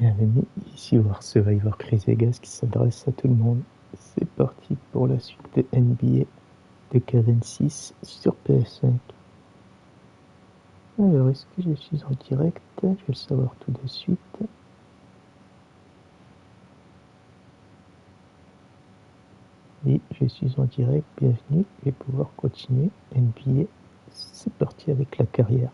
Bienvenue ici au Survivor Crise Vegas qui s'adresse à tout le monde. C'est parti pour la suite de NBA de 6 sur PS5. Alors, est-ce que je suis en direct? Je vais le savoir tout de suite. Oui, je suis en direct, bienvenue. Je vais pouvoir continuer. NBA, c'est parti avec la carrière.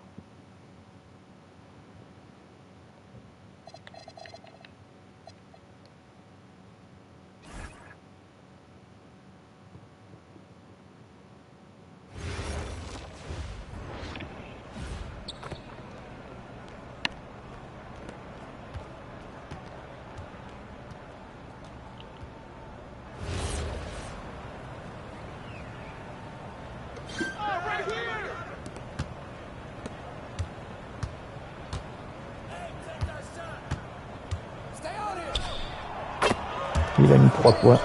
Il a mis 3 points.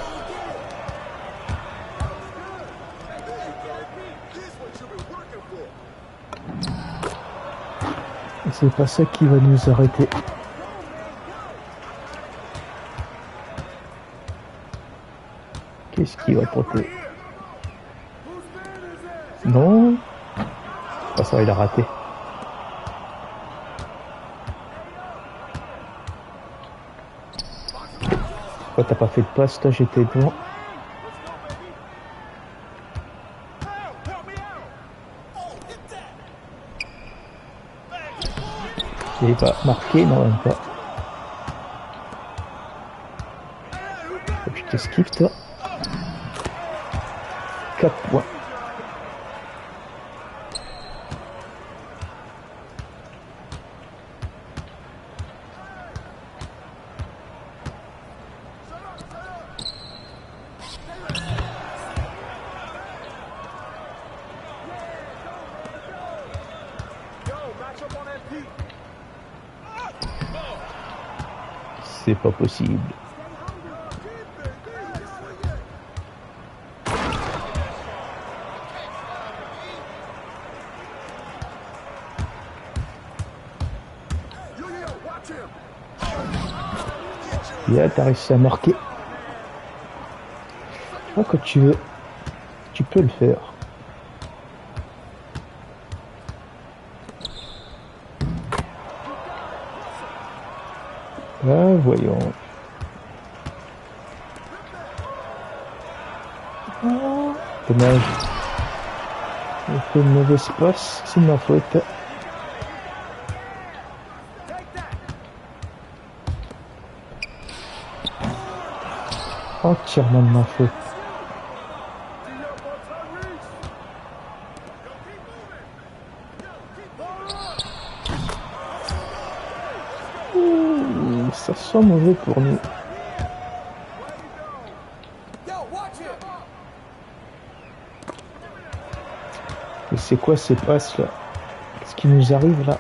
Et c'est pas ça qui va nous arrêter. Qu'est-ce qui va porter? Non. Ah, ça, il a raté. Pourquoi t'as pas fait de passe? Toi, j'étais devant. Il va marquer, non, même pas. Faut que je t'esquive, toi. 4 points. C'est pas possible. Là, t'as réussi à marquer. Ah, quand tu veux, tu peux le faire. Ah, voyons. Oh, dommage. J'ai fait une mauvaise passe, c'est ma faute. Entièrement de ma faute. Ouh, ça sent mauvais pour nous. Et c'est quoi ces passes là? Qu'est-ce qui nous arrive là?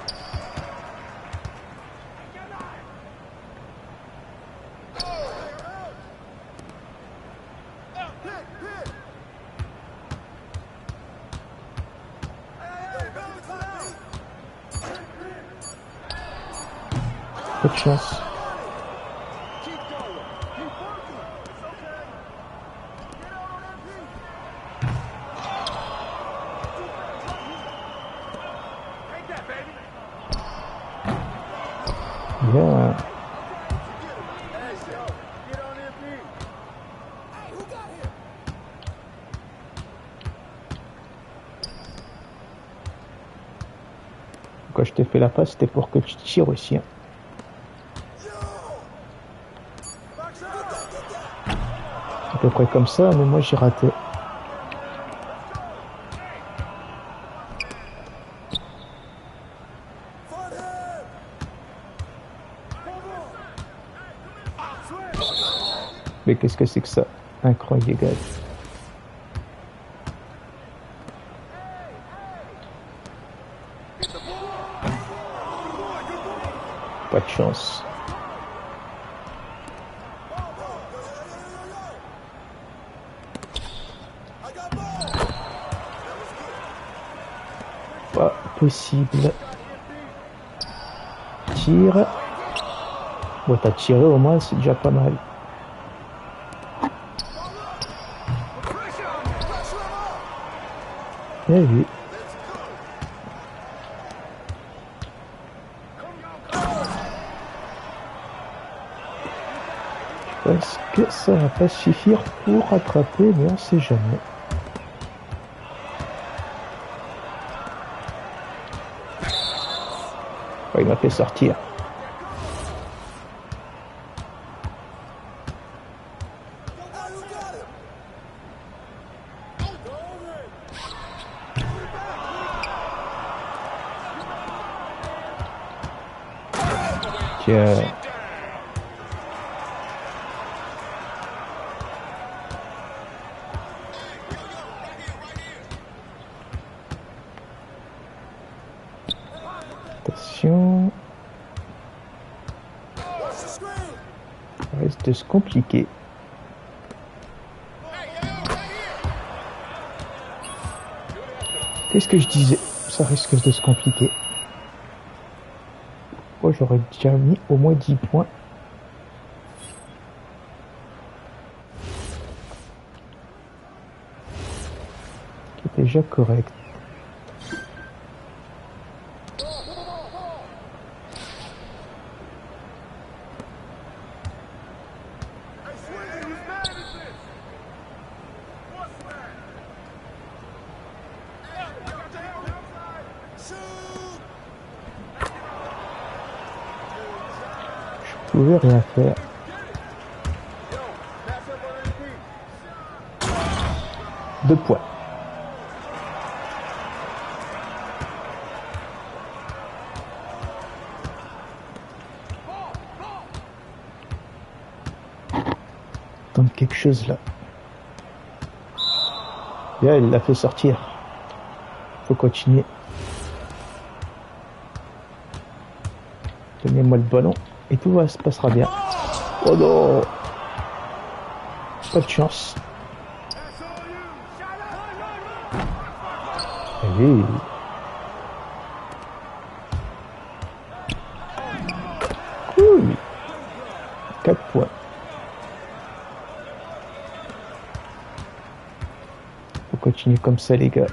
Pas de chance. Bien. Quand je t'ai fait la passe, c'était pour que tu tires aussi. Hein. À peu près comme ça, mais moi j'ai raté. Mais qu'est-ce que c'est que ça? Un cran illégal. Pas de chance. Pas possible. Tire. Bon, t'as tiré au moins, c'est déjà pas mal. Bien vu. Est-ce que ça va pas suffire pour rattraper, mais on sait jamais. Oh, il m'a fait sortir. Tiens. Attention. Ça risque de se compliquer. Qu'est-ce que je disais? Ça risque de se compliquer. Moi, j'aurais déjà mis au moins 10 points. Qui est déjà correct. Je pouvais rien faire. Deux points. Tente quelque chose là. Bien, il l'a fait sortir. Faut continuer. Donnez-moi le ballon et tout se passera bien. Oh non! Pas de chance. Allez. Cool. 4 points. Faut continuer comme ça, les gars.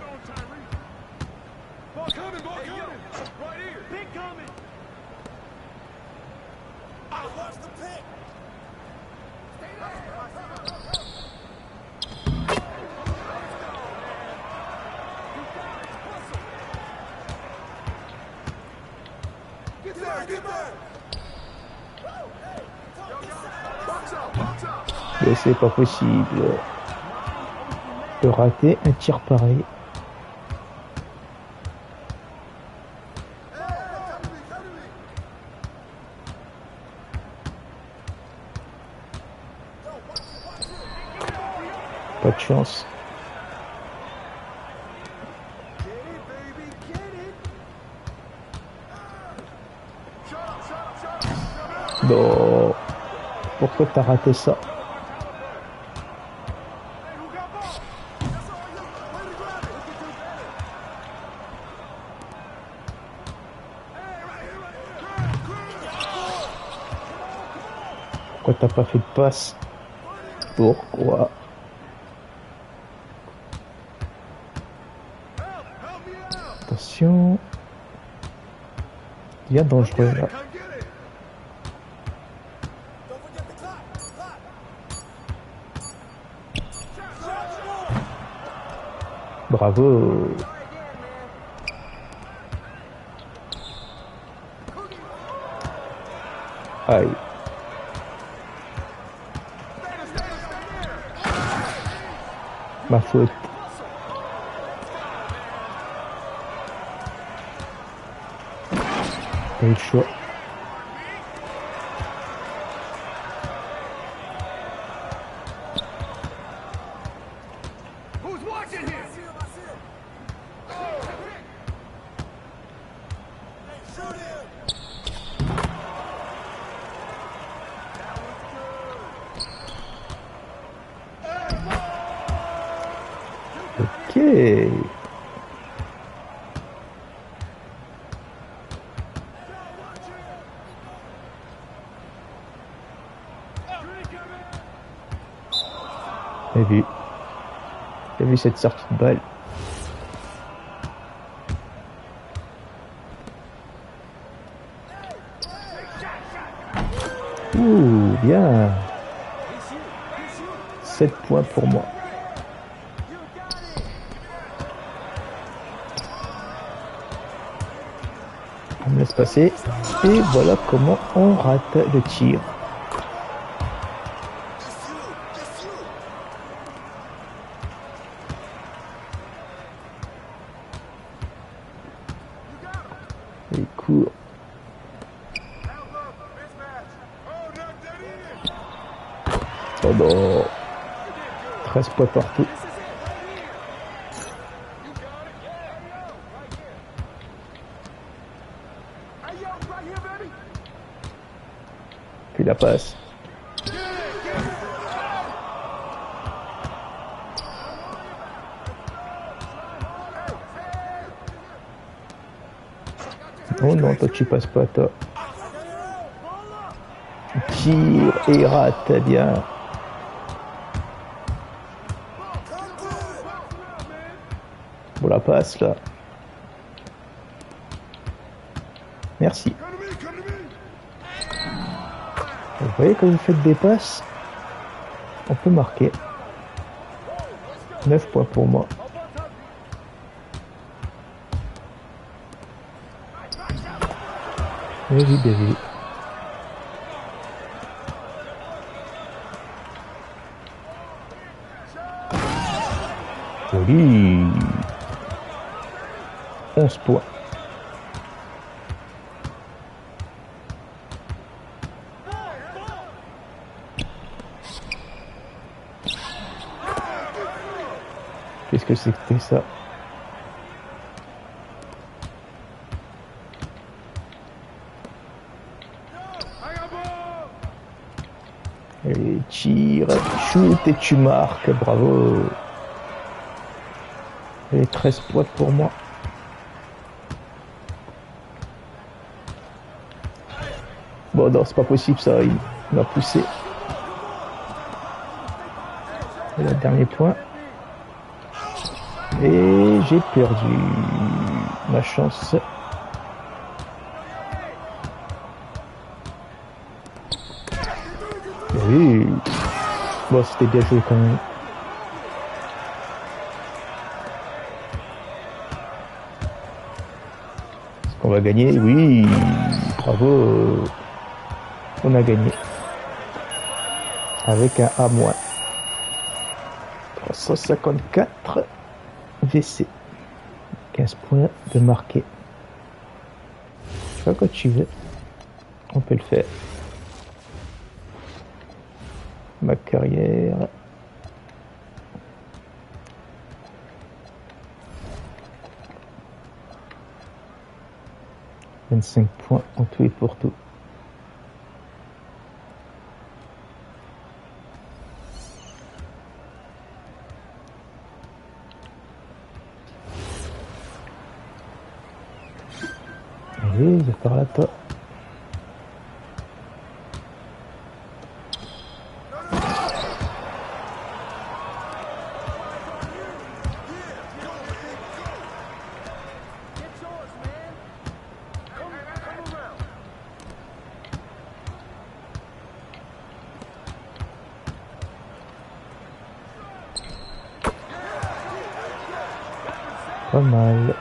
Mais c'est pas possible de rater un tir pareil. Pas de chance. Non. Pourquoi t'as raté ça? Pourquoi t'as pas fait de passe? Pourquoi? Attention. Il y a dangereux là. Bravo. Aïe. Ma faute. Pas eu le choix. Ok. T'as vu cette sortie de balle? Ouh, bien. 7 points pour moi. On me laisse passer. Et voilà comment on rate le tir. Et court. Oh non. 13 points partout. Puis la passe. Oh non, toi tu passes pas, toi. Tire et rate, bien. Bon, la passe là. Merci. Vous voyez, quand vous faites des passes, on peut marquer. 9 points pour moi. Bien vu, bien vu. Joli. 11 points. Qu'est-ce que c'était ça? Et tire, shoot et tu marques, bravo. Et 13 points pour moi. Bon non, c'est pas possible ça, il m'a poussé. Et le dernier point. Et j'ai perdu ma chance. Oui. Bon, c'était bien joué quand même. Est-ce qu'on va gagner? Oui. Bravo. On a gagné. Avec un A-. 354 VC. 15 points de marqué. Tu vois, quand tu veux, on peut le faire. Ma carrière. « 25 points en tout et pour tout. » Allez, je pars là, toi. Pas mal.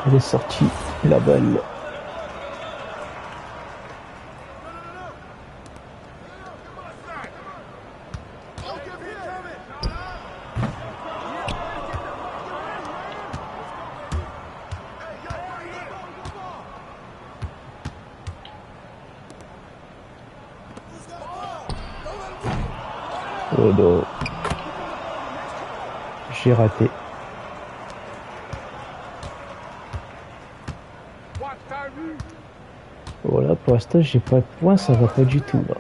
Elle est sortie, la balle. Oh non. J'ai raté. Voilà, pour l'instant, j'ai pas de points, ça va pas du tout là.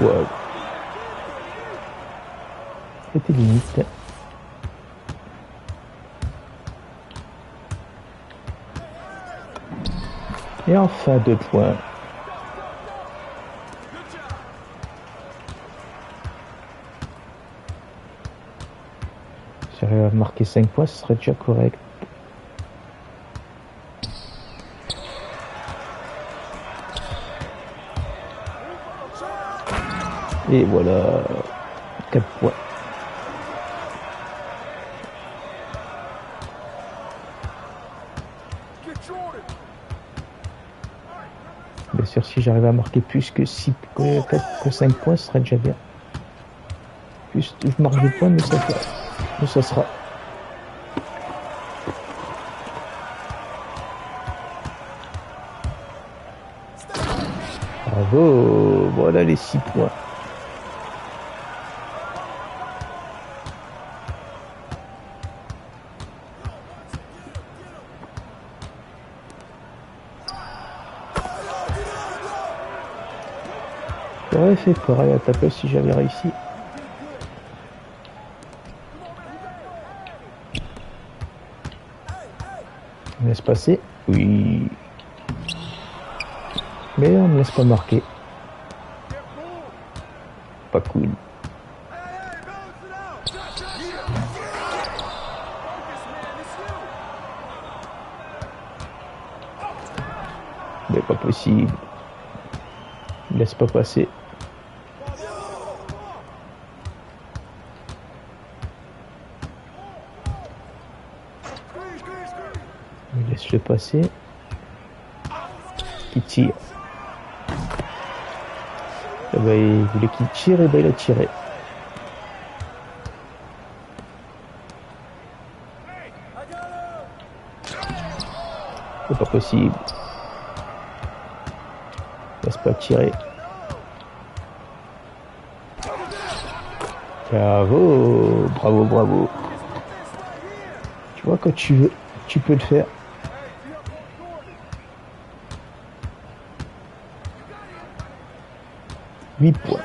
Wow. C'était limite. Et enfin 2 points. Si j'arrive à marquer 5 points, ce serait déjà correct. Et voilà, 4 points. Bien sûr, si j'arrive à marquer plus que 5 points, ce serait déjà bien. Plus je marque 2 points, mais ça sera. Bravo, voilà les 6 points. J'aurais fait pareil à ta place si j'avais réussi. On laisse passer. Oui. Mais on ne laisse pas marquer. Pas cool. Mais pas possible. Il laisse pas passer. Il laisse le passer. Il tire. Et ben, il voulait qu'il tire, et ben il a tiré. C'est pas possible. Laisse pas tirer. Bravo, bravo, bravo. Tu vois, quand tu veux, tu peux le faire. Huit points.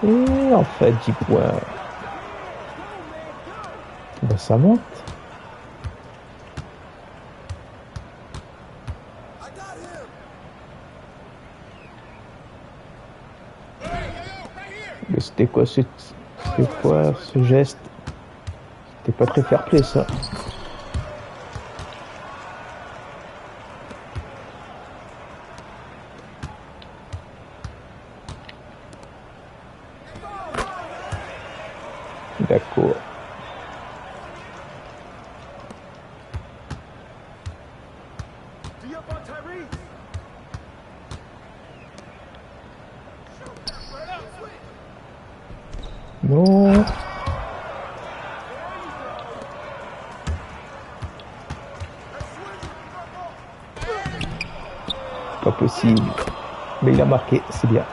Et en fait, 10 points. Ben, ça monte. Mais c'était quoi ce geste? C'était pas très fair play, ça. D'accord. Non. Pas possible. Mais il a marqué, c'est bien.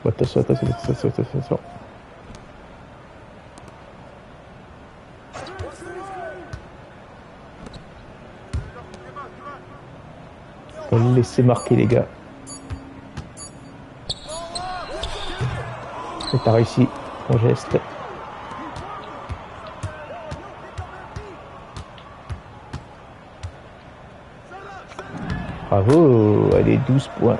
Attention. Faut le laisser marquer, les gars. Et t'as réussi ton geste. Bravo, allez, 12 points.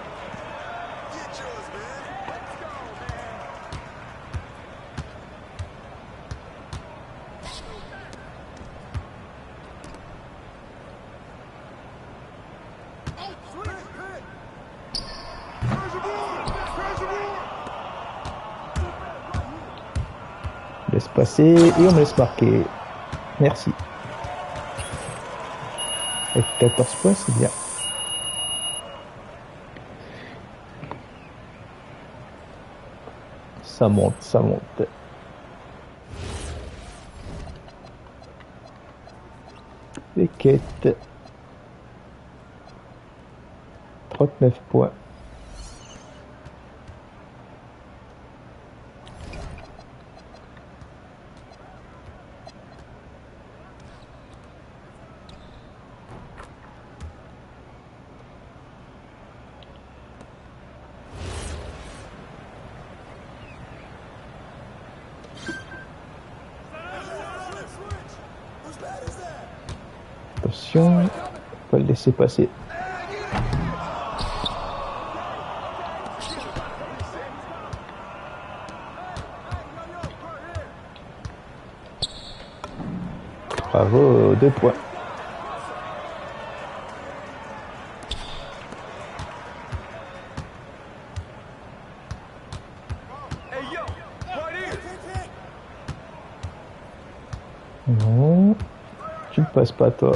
Laisse passer et on me laisse marquer. Merci. Avec 14 points, c'est bien. Ça monte. Beckett. 39 points. Attention, faut le laisser passer. Bravo, 2 points. Non, tu ne passes pas toi.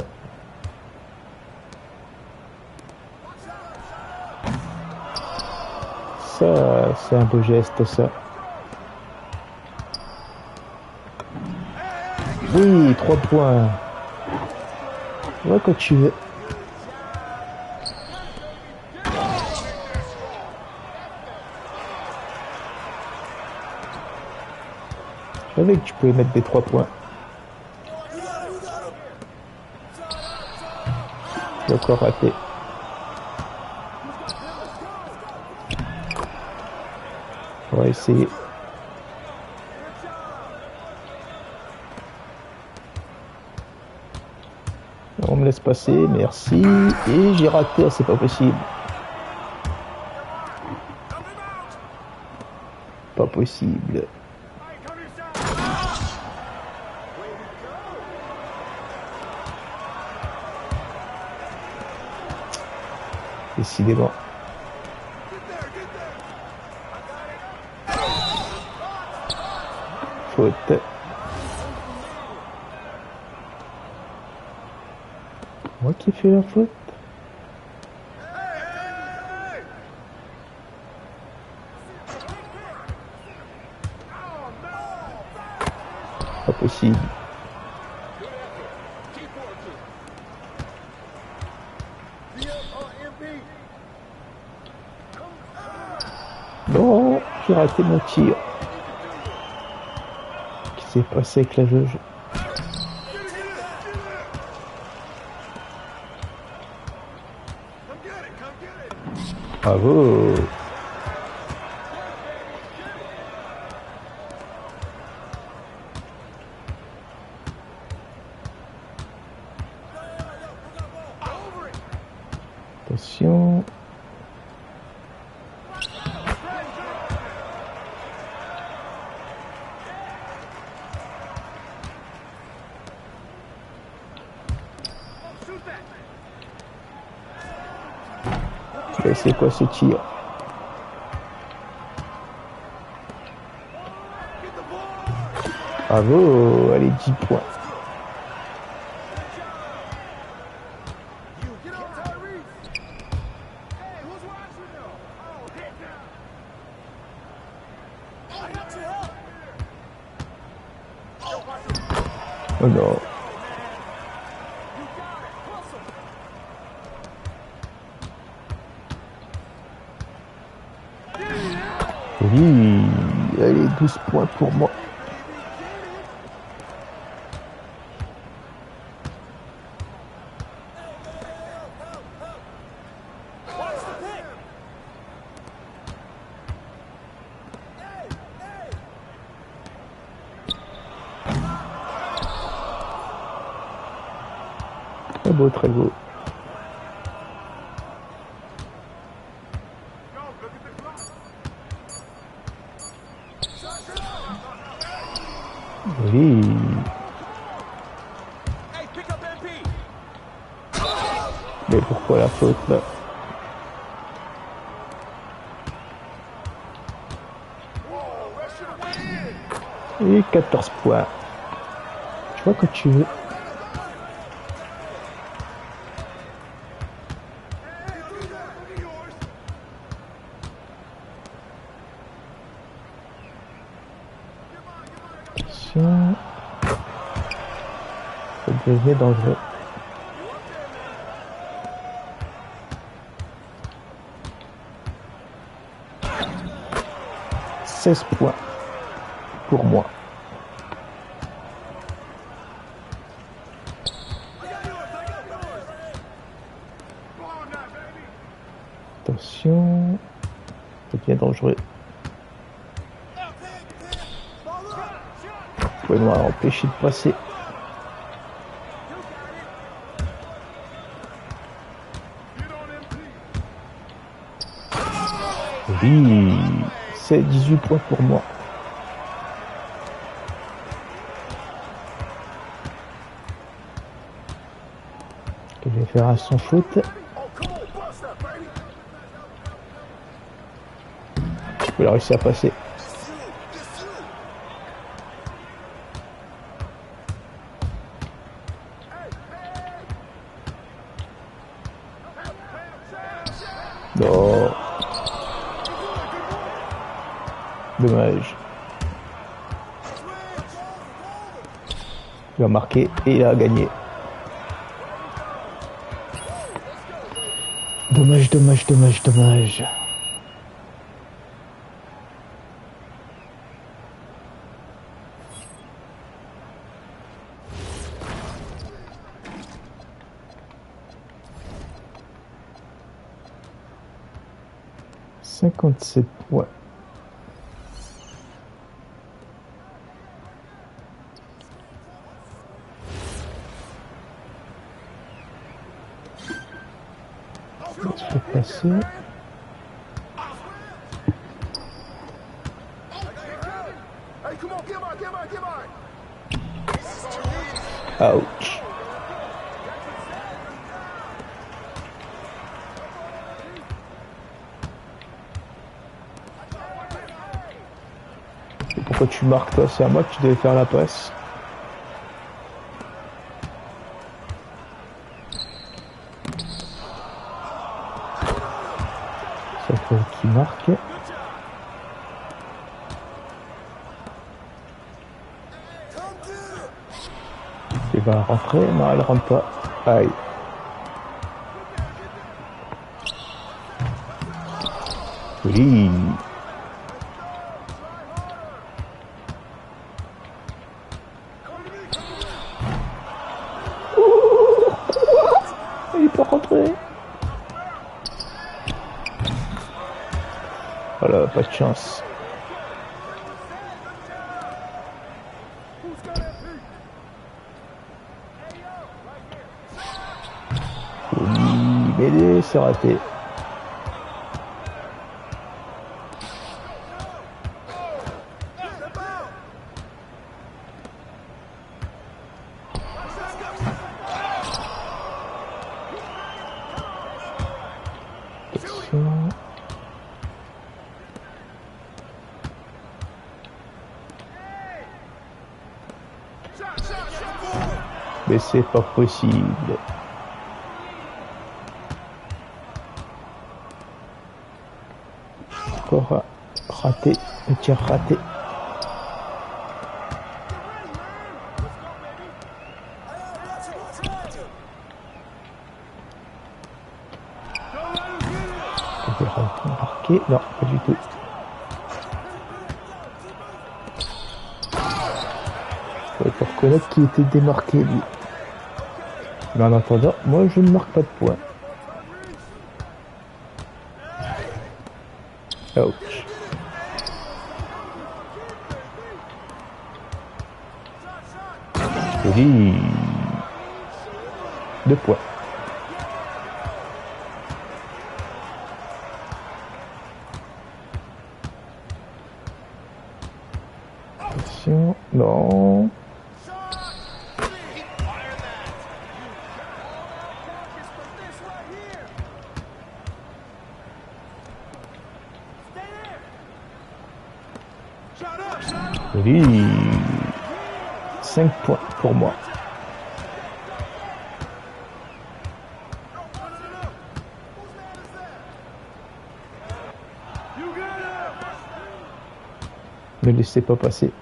Ça, c'est un beau geste, ça. Oui, 3 points. Va quand tu veux. Je savais que tu pouvais mettre des 3 points. J'ai encore raté. On va essayer. On me laisse passer, merci. Et j'ai raté, c'est pas possible. Pas possible. Décidément. Faute. Moi qui ai fait la faute. Pas possible. Non, j'ai raté mon tir. Qu'est-ce qui s'est passé avec la jauge? Bravo. Attention. Et c'est quoi ce tir? Bravo, allez, 10 points. Oh non. Oui, allez, 12 points pour moi. Très beau, très beau. Oui. Mais pourquoi la faute là? Et 14 points. Je vois que tu veux. Ça devenait dangereux. 16 points pour moi. Attention, ça devient dangereux. Ouais, on va empêcher de passer. Oui, c'est 18 points pour moi. Je vais faire un sans faute. Je vais réussir à passer. Non. Dommage. Il a marqué et il a gagné. Dommage, dommage, dommage, dommage. $57 points. Je vais passer. Ouch. Et pourquoi tu marques toi? C'est à moi que tu devais faire la passe. C'est toi qui marque. Il va rentrer, non elle rentre pas. Aïe. Oui. Il est pas rentré. Voilà, pas de chance. Oui, mais c'est raté. Mais c'est pas possible. Encore raté, le tir raté. Je vais remarquer, non, pas du tout. Il faut reconnaître qu'il était démarqué lui. Mais en attendant, moi je ne marque pas de points. Ouch. Oui. 2 points. Attention, non. Oui, 5 points pour moi. Ne laissez pas passer.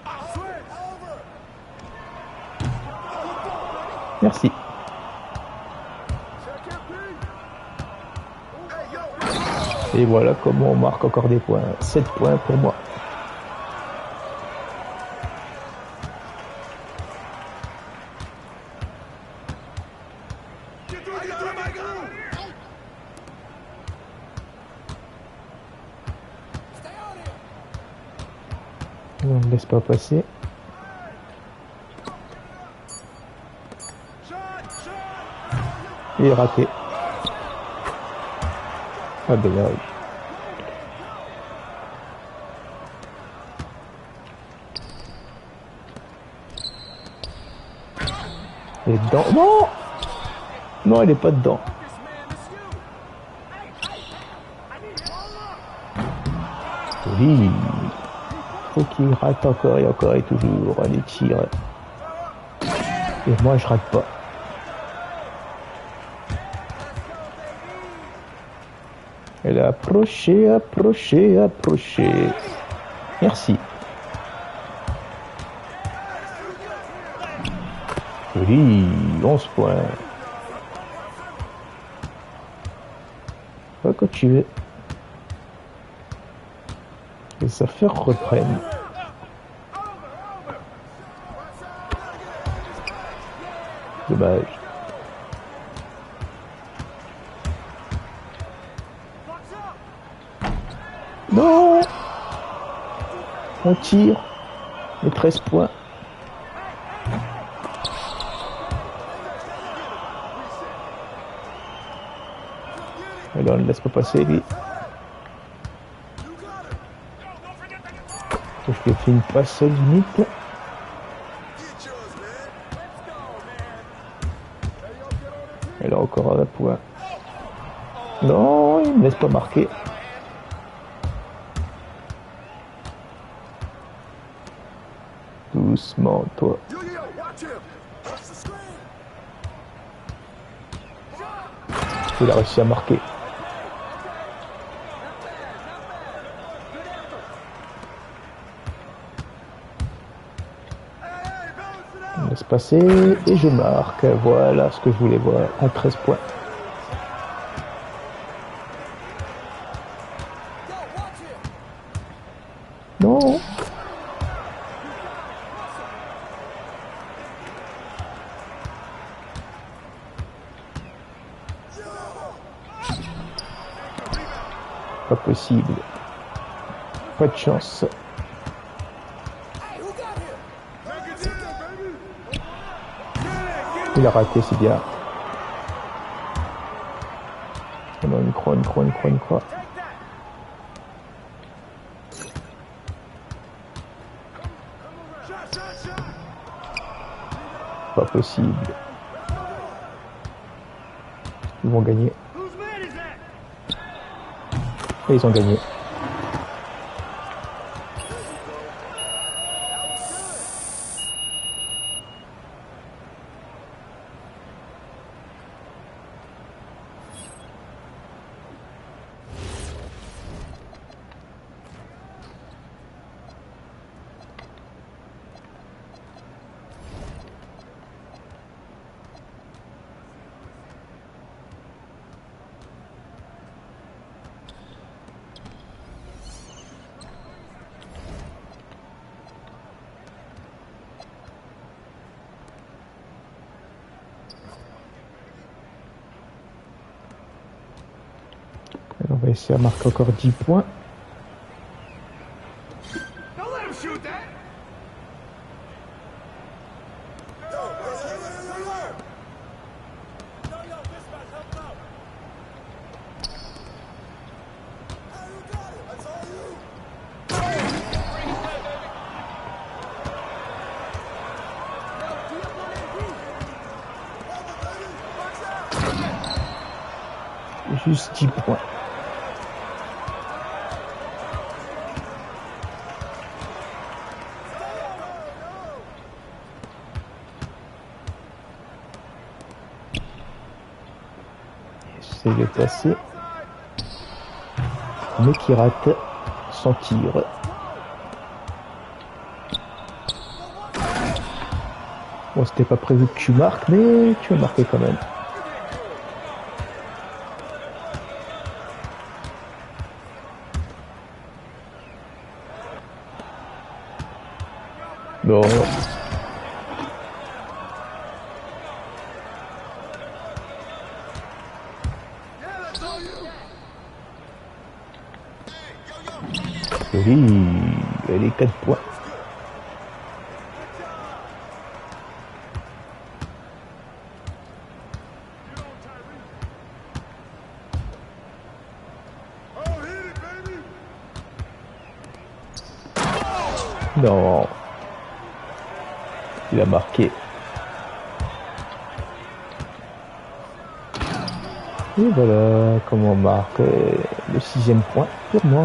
Merci. Et voilà comment on marque encore des points. 7 points pour moi. On ne laisse pas passer. Et raté. Ah ben là. Elle est dedans. Non! Non, elle est pas dedans. Oui. Faut qu'il rate encore et encore et toujours. Allez, tire. Et moi, je rate pas. Elle a approché, approché, approché. Merci. Oui, 11 points. Pas que tu veux. Les affaires reprennent. Dommage. Non! On tire. Les 13 points. Alors on ne laisse pas passer lui. Je lui ai fait une passe limite. Elle a encore un point. Non, il ne me laisse pas marquer. Doucement, toi. Il a réussi à marquer. On laisse passer et je marque. Voilà ce que je voulais voir. À 13 points. Non. Pas possible. Pas de chance. Il a raté, c'est bien. Alors une croix, une croix, une croix, une croix. Pas possible. Ils vont gagner. Et ils ont gagné. On va essayer de marquer encore 10 points. Juste 10 points. J'essaie de passer. Mais qui rate son tir. Bon, c'était pas prévu que tu marques, mais tu as marqué quand même. Non. Oui, les 4 points. Non, il a marqué. Et voilà comment on marque le 6e point pour moi.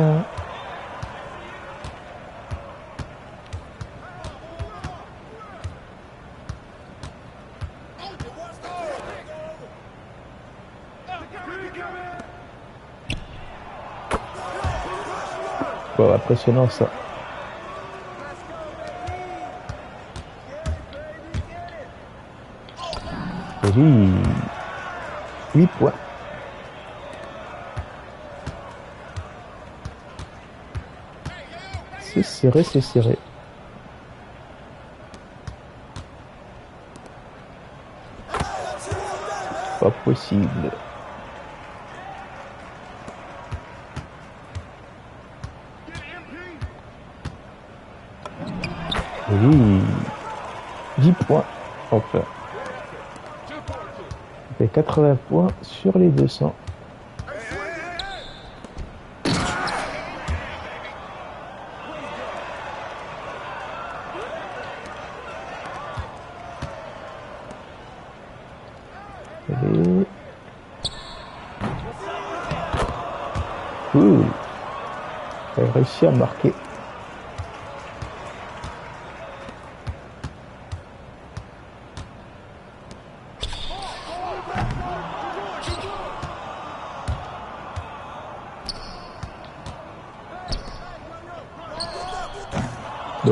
Wow, impressionnant ça. Oui, 8 points. C'est serré, c'est serré. Pas possible. Oui, 10 points. Enfin. Ça fait 80 points sur les 200. Allez. Cool. Elle a réussi à marquer.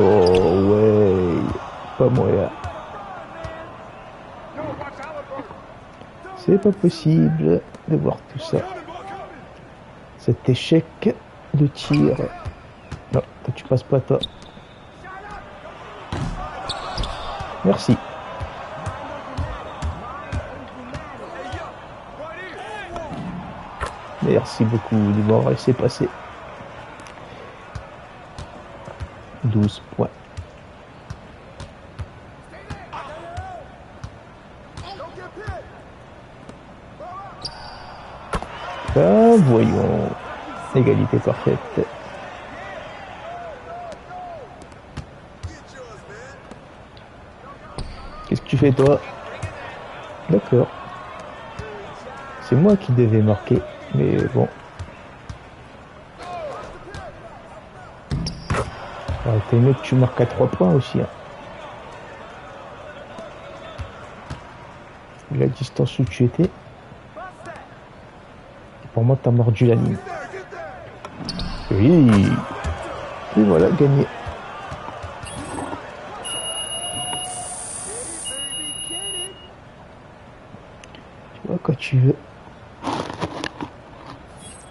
Oh ouais, pas moyen. C'est pas possible de voir tout ça. Cet échec de tir. Non, toi tu passes pas toi. Merci. Merci beaucoup de m'avoir laissé passer. 12 points. Ben voyons. Égalité parfaite. Qu'est-ce que tu fais toi? D'accord. C'est moi qui devais marquer. Mais bon. T'as aimé que tu marques à 3 points aussi. Hein. La distance où tu étais. Pour moi, t'as mordu la ligne. Oui. Et voilà, gagné. Tu vois, quand tu veux.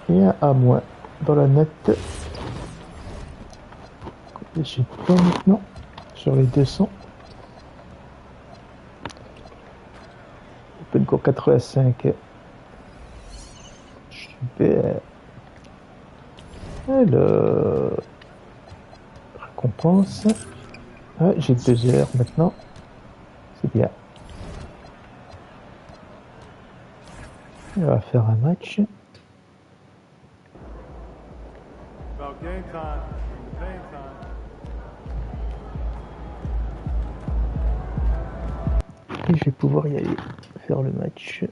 Et un A- dans la note. J'ai pas maintenant sur les 200. Open Core 85. Super. Alors, récompense. Ah, j'ai 2 heures maintenant. C'est bien. On va faire un match. Et je vais pouvoir y aller faire le match.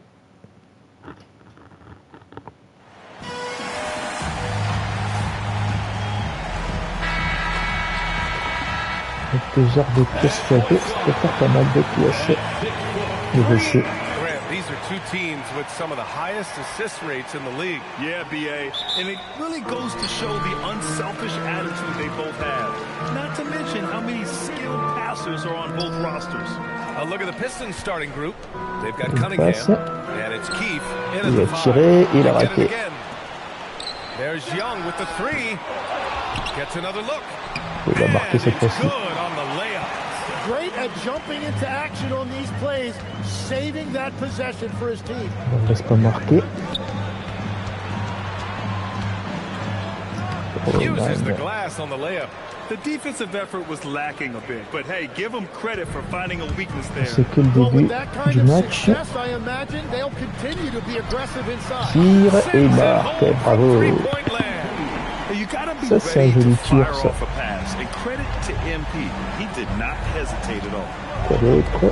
Avec 2 heures de pièces à 2, ça peut faire pas mal de pièces. Le WC. These are two teams with some of the highest assist rates in the league. Yeah, BA. And it really goes to show the unselfish attitude they both have. Not to mention how many skilled passers are on both rosters. Look at the Pistons starting group. They've got Cunningham, and it's Keefe in Il at a the tiré, il a five. raté. There's Young with the 3. Gets another look. Il a marqué cette fois-ci. Good on the layup. Great at jumping into action on these plays, saving that possession for his team. On ne laisse pas marquer. Uses the glass on the layup. The defensive effort was lacking a bit, but hey, give them credit for finding a weakness there. C'est que le début du match. Tire et marque, bravo. Ça c'est un joli tir ça. Quoi d'autre?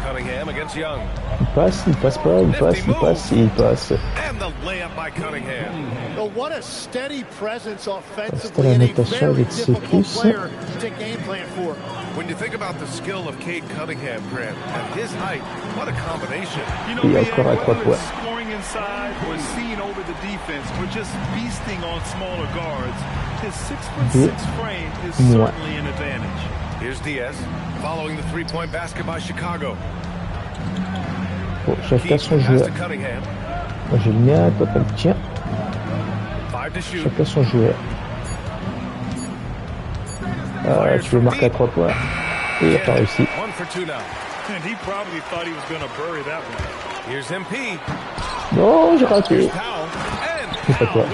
Cunningham against Young. Il passe pas, il passe, il passe, il passe. And the layup by Cunningham. What a steady presence C'était la offensively and a notation very avec ses difficult cuisses. player to game plan for. When you think about the skill of Cade Cunningham, Grant, at his height, what a combination. You know, Et encore à 3 points. Scoring inside or seeing over the defense or just feasting on smaller guards, his 6'6" frame is certainly an advantage. Here's Diaz, following the three-point basket by Chicago. Bon, chacun son joueur. Moi j'ai le mien, toi t'as le tien. Chacun son joueur. Tu veux marquer à 3 points. Et il a pas réussi. Non, j'ai raté. C'est pas toi.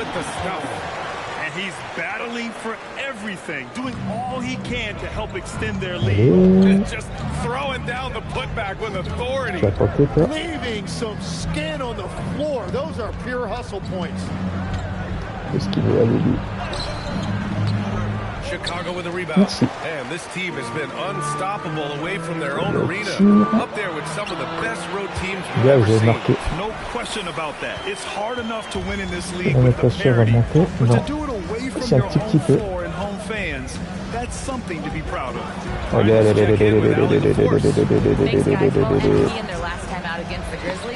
Everything, doing all he can to help extend their lead. Just throwing down the putback with authority. Leaving some skin on the floor. Those are pure hustle points. Qu'est-ce qu'il veut aller lui? Chicago with a rebound. And this team has been unstoppable away from their own arena. Up there with some of the best road teams we've ever seen. No question about that. It's hard enough to win in this league with the parity, but to do it away from your home floor and home fans, that's something to be proud of.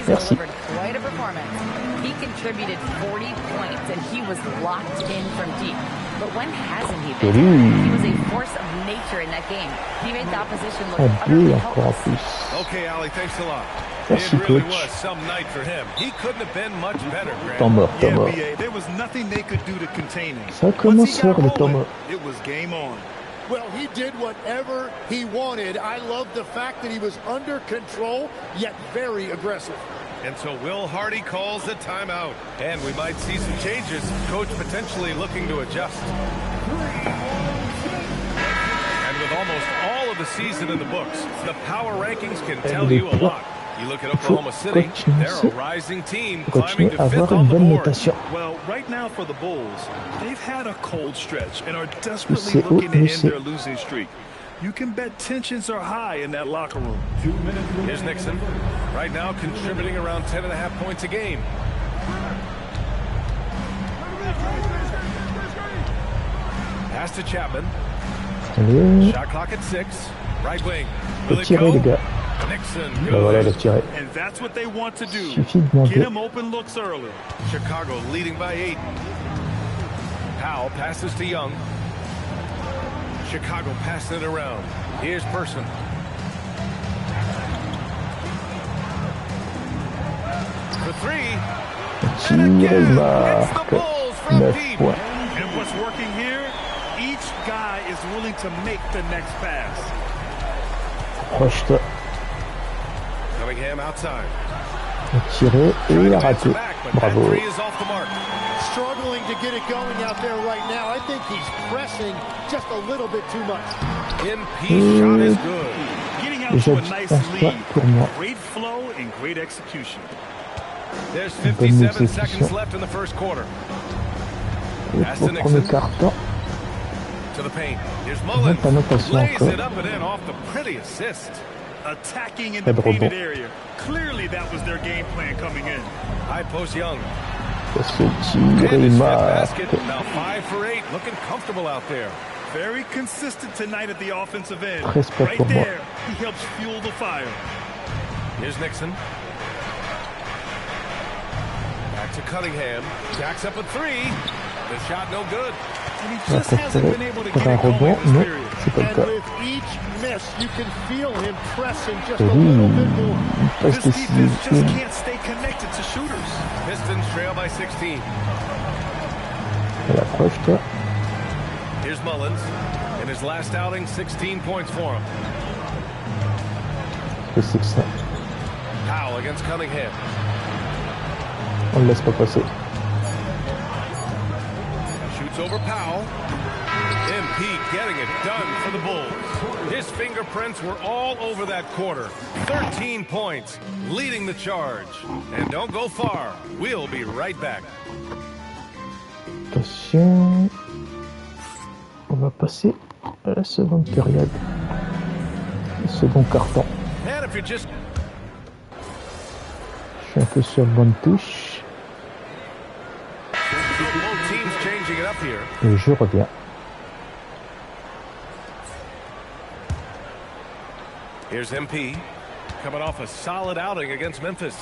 Merci. Quite a performance. He contributed 40 points and he was locked in from deep. But when hasn't he been? He was a force of nature in that game. He made the opposition look utterly helpless. Okay, Ali, thanks a lot. Merci, it really coach. was some night for him. He couldn't have been much better, Grant. Temps mort, temps mort. There was nothing they could do to contain him. Ça commence fort le temps mort. It was game on. Well, he did whatever he wanted. I love the fact that he was under control, yet very aggressive. And so Will Hardy calls a timeout. And we might see some changes. Coach potentially looking to adjust. And with almost all of the season in the books, the power rankings can tell you a lot. You look at Oklahoma City, they're a rising team climbing to 5th on the board. Well, right now for the Bulls, they've had a cold stretch and are desperately looking to end their losing streak. You can bet tensions are high in that locker room. 2 minutes. Here's Nixon. Right now contributing around 10.5 points a game. Pass to Chapman. Shot clock at 6. Right wing. Will it go? Nixon goes. And that's what they want to do. Get him open looks early. Chicago leading by 8. Powell passes to Young. Chicago passing it around. Here's Person. For 3. And again, it's the Bulls from deep. And what's working here? Each guy is willing to make the next pass. Cunningham outside. Tiré et il a raté. Bravo. Struggling to get it going out there right now. I think he's pressing just a little bit too much. MP shot is good. Getting out to a nice lead. Great flow and great execution. There's 57 seconds left in the first quarter. Pass to Nixon. To the paint. Here's Mullins. Lays it up and in off the pretty assist. Attacking in the painted area. Clearly that was their game plan coming in. High post Young. Et basket. Now 5 for 8. Looking comfortable out there. Very consistent tonight at the offensive end. Right there, he helps fuel the fire. Here's Nixon. Back to Cunningham. Jacks up a 3. The shot no good. And he just hasn't been able to get it going in this period. And with each miss, you can feel him pressing just a little bit more. This defense just can't stay connected to shooters. Pistons trail by 16. Here's Mullins. In his last outing, 16 points for him. Powell against Cunningham. On ne laisse pas passer. over Powell. MP getting it done for the Bulls. His fingerprints were all over that quarter. 13 points, leading the charge. And don't go far. We'll be right back. Attention. On va passer à la seconde période. Le second carton. And if you're just... Je suis un peu sur bonne touche. Both teams changing it up here. Et je reviens. Here's MP, coming off a solid outing against Memphis.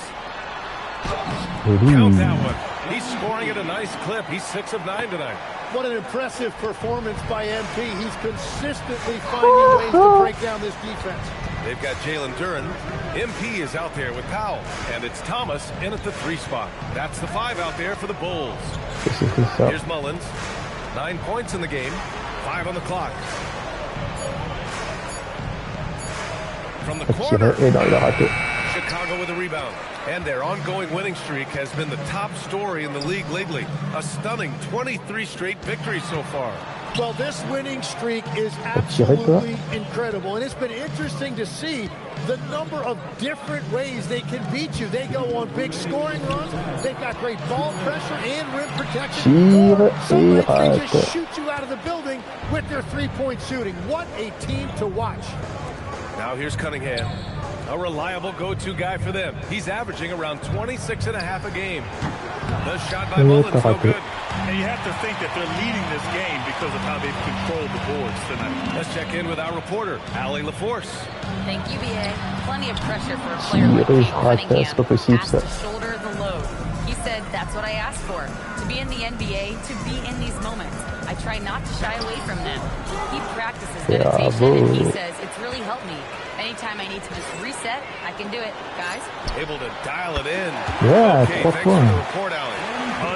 Count that one. He's scoring at a nice clip. He's 6 of 9 tonight. What an impressive performance by MP. He's consistently finding ways to break down this defense. They've got Jalen Duren. MP is out there with Powell. And it's Thomas in at the 3 spot. That's the 5 out there for the Bulls. Here's Mullins. 9 points in the game. 5 on the clock. From the corner, Chicago with a rebound. And their ongoing winning streak has been the top story in the league lately. A stunning 23 straight victories so far. Well, this winning streak is absolutely incredible. And it's been interesting to see the number of different ways they can beat you. They go on big scoring runs. They've got great ball pressure and rim protection. Some nights they just shoot you out of the building with their three-point shooting. What a team to watch. Now here's Cunningham, a reliable go-to guy for them. He's averaging around 26.5 a game. The shot by Mullins, no good. And you have to think that they're leading this game because of how they've controlled the boards tonight. Let's check in with our reporter, Allie LaForce. Thank you, BA. Plenty of pressure for a player like Cunningham has to shoulder the load. He said, that's what I asked for, to be in the NBA, to be in these moments. I try not to shy away from them. He practices meditation, and he says it's really helped me. Anytime I need to just reset, I can do it, guys. Able to dial it in. Yeah, okay, thanks for the report, Allie.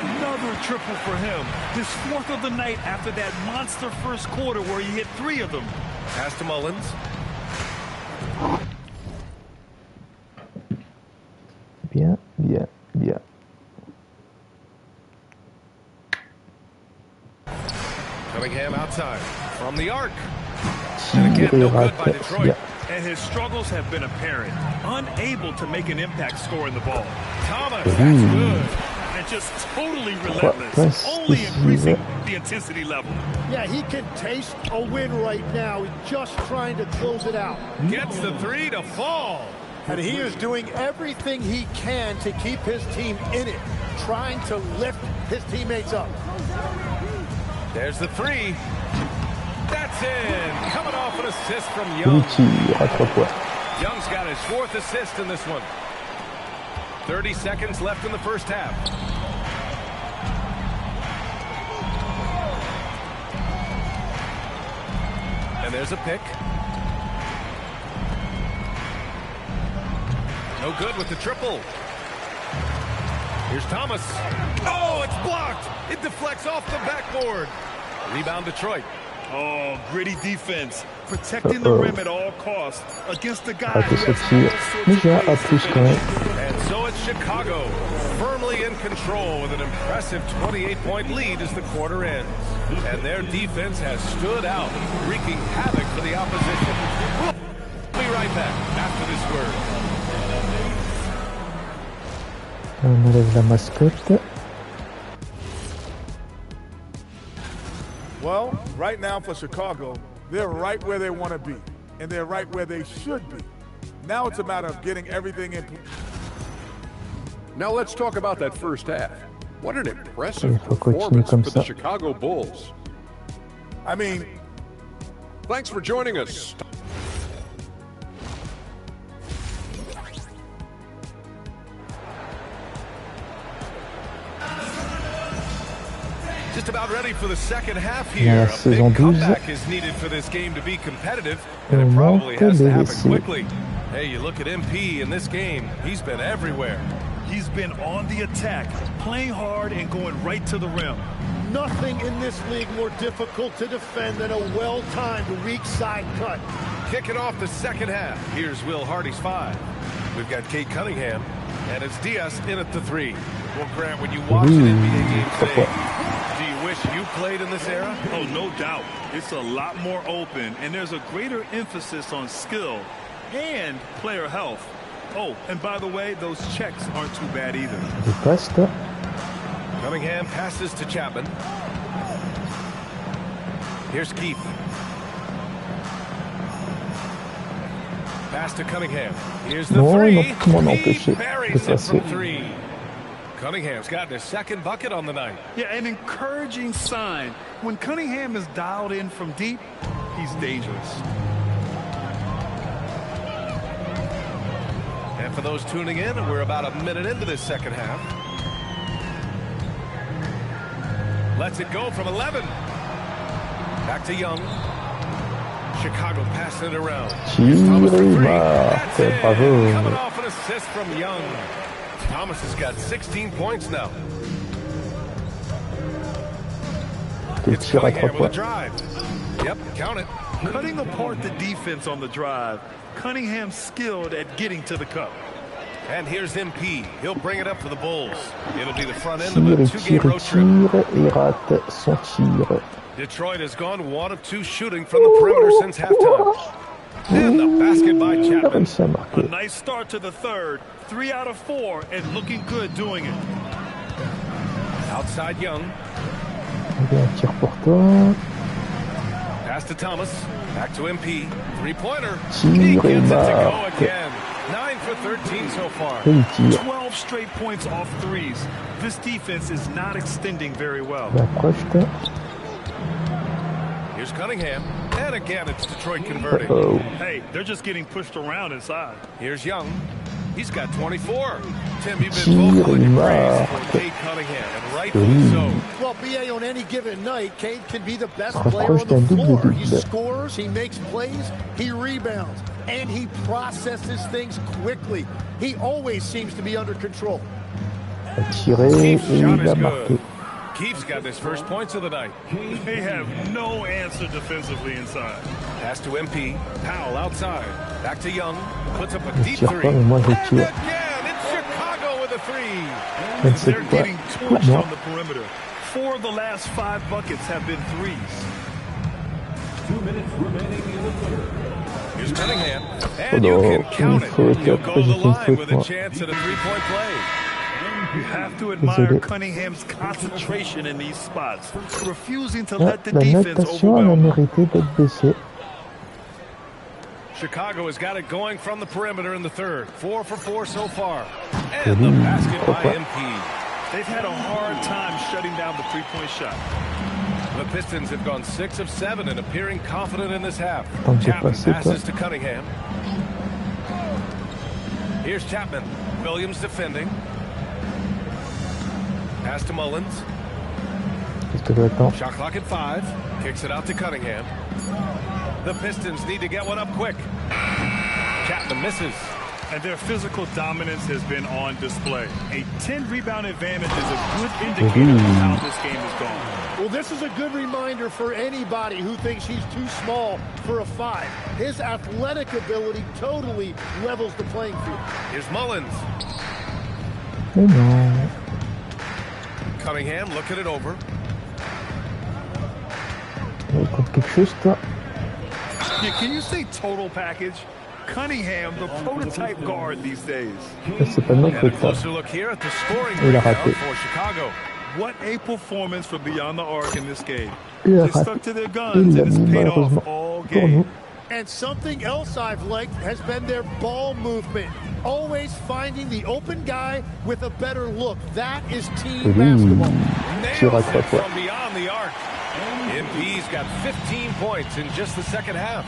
Another triple for him. His 4th of the night after that monster first quarter where he hit 3 of them. Pass to Mullins. Bien, bien, bien. Cunningham outside from the arc. And again, no good by Detroit. And his struggles have been apparent. Unable to make an impact scoring the ball. Thomas, that's good. And just totally relentless. Only increasing the intensity level. Yeah, he can taste a win right now. He's just trying to close it out. Gets the 3 to fall. And he is doing everything he can to keep his team in it. Trying to lift his teammates up. There's the 3. That's in. Coming off an assist from Young. Young's got his 4th assist in this one. 30 seconds left in the first half. And there's a pick. No good with the triple. Here's Thomas. Oh, it's blocked. It deflects off the backboard. Rebound Detroit. Oh, gritty defense. Protecting the rim at all costs against the guy who has all sorts of ways. And so it's Chicago, firmly in control with an impressive 28-point lead as the quarter ends. And their defense has stood out, wreaking havoc for the opposition. We'll be right back after this word. On enlève la mascotte. Well, right now for Chicago, they're right where they want to be, and they're right where they should be. Now it's a matter of getting everything in. Now let's talk about that first half. What an impressive performance for the Chicago Bulls. I mean, thanks for joining us. Just about ready for the second half here. A big comeback is needed for this game to be competitive, and it probably has to happen quickly. Hey, you look at MP in this game, he's been everywhere. He's been on the attack, playing hard and going right to the rim. Nothing in this league more difficult to defend than a well-timed weak side cut. Kicking off the second half, here's Will Hardy's 5. We've got Kate Cunningham, and it's Diaz in at the 3. Well, Grant, when you watch an NBA game today, do you wish you played in this era? Oh, no doubt. It's a lot more open, and there's a greater emphasis on skill and player health. Oh, and by the way, those checks aren't too bad either. Cunningham passes to Chapman. Here's Keith. Pass to Cunningham. Here's the three. He buries it from three. Cunningham's got their second bucket on the night. Yeah, an encouraging sign. When Cunningham is dialed in from deep, he's dangerous. And for those tuning in, we're about a minute into this second half. Lets it go from 11. Back to Young. Chicago passing it around. Thomas for three. That's it. Coming off an assist from Young. Thomas has got 16 points now. It's Cunningham with a drive. Yep, count it. Cutting apart the defense on the drive. Cunningham skilled at getting to the cup. And here's MP. He'll bring it up for the Bulls. It'll be the front end of a two-game road trip. Detroit has gone 1 of 2 shooting from the perimeter since halftime. And the basket by Chapman. A nice start to the third. 3 out of 4 and looking good doing it. Outside Young. Pass to Thomas. Back to MP. Three-pointer. He gets it to go again. 9 for 13 so far. 12 straight points off threes. This defense is not extending very well. Here's Cunningham. And again, it's Detroit converting. Hey, they're just getting pushed around inside. Here's Young. He's got 24. Tim, you've been vocal in your praise for Cade Cunningham, and rightfully so. Well, BA, on any given night, Cade can be the best player on the floor. He scores, he makes plays, he rebounds, and he processes things quickly. He always seems to be under control. Keith's shot is good. Keith's got his first points of the night. They have no answer defensively inside. Pass to MP. Powell outside. Back to Young. Puts up a deep three. And again, it's Chicago with a three. They're getting torched on the perimeter. 4 of the last 5 buckets have been threes. 2 minutes remaining in the third. Here's Cunningham. And you can count it. He'll go to the line with a chance at a three-point play. You have to admire Cunningham's concentration in these spots, refusing to let the defense overwhelm him. Chicago has got it going from the perimeter in the third. 4 for 4 so far. And the basket by MP. They've had a hard time shutting down the three-point shot. The Pistons have gone 6 of 7 and appearing confident in this half. Chapman passes to Cunningham. Here's Chapman. Williams defending. Pass to Mullins. Shot clock at 5. Kicks it out to Cunningham. The Pistons need to get one up quick. Chapman misses. And their physical dominance has been on display. A 10-rebound advantage is a good indicator of how this game is going. Well, this is a good reminder for anybody who thinks he's too small for a 5. His athletic ability totally levels the playing field. Here's Mullins. Cunningham looking it over. Yeah, can you say total package? Cunningham, the prototype guard these days. And a closer look here at the scoring breakdown for Chicago. What a performance from beyond the arc in this game. They stuck to their guns and it's paid off all game. And something else I've liked has been their ball movement. Always finding the open guy with a better look. That is team basketball. Nails it from beyond the arc. MP's got 15 points in just the second half.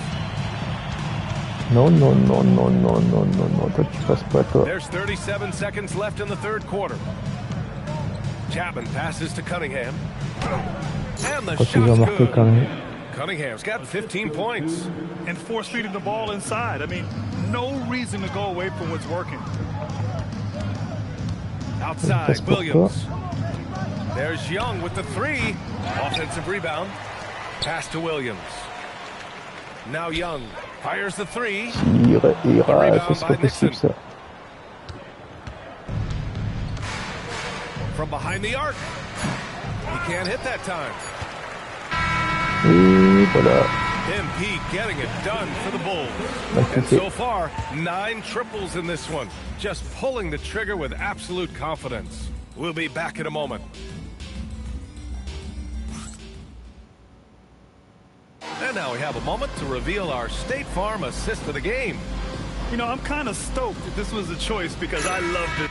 Non, toi tu passes pas toi. There's 37 seconds left in the third quarter. Chapman passes to Cunningham. And the shot's good. Cunningham's got 15 points. And force feeding the ball inside. I mean, no reason to go away from what's working. Outside, Williams. There's Young with the 3. Offensive rebound. Pass to Williams. Now Young fires the 3. Ce serait possible ça. From behind the arc. He can't hit that time. Et voilà. MP getting it done for the Bulls. And so far, 9 triples in this one. Just pulling the trigger with absolute confidence. We'll be back in a moment. And now we have a moment to reveal our State Farm assist of the game. You know, I'm kind of stoked that this was a choice because I loved it.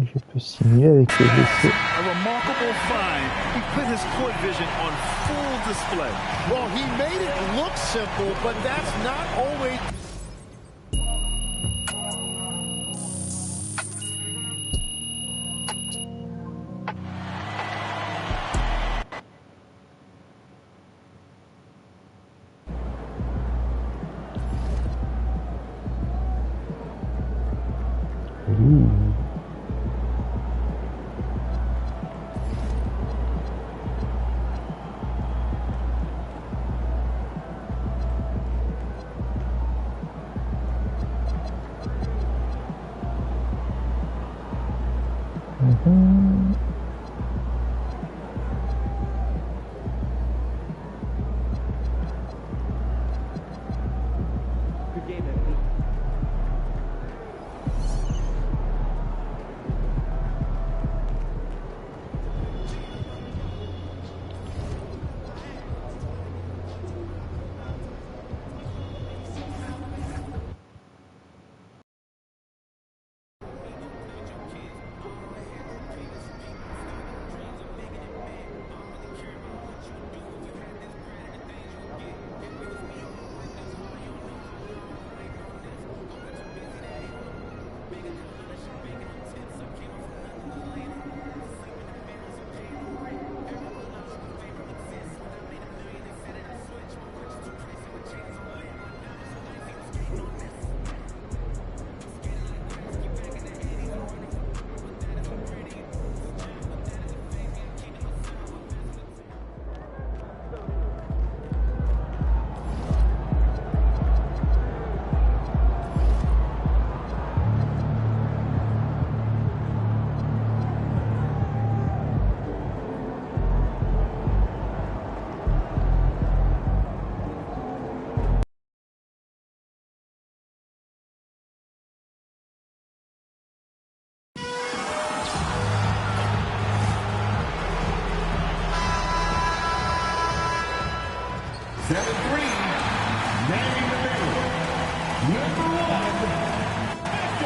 Je peux simuler avec le DC. A remarkable find. He put his court vision on full display. Well, he made it look simple, but that's not always...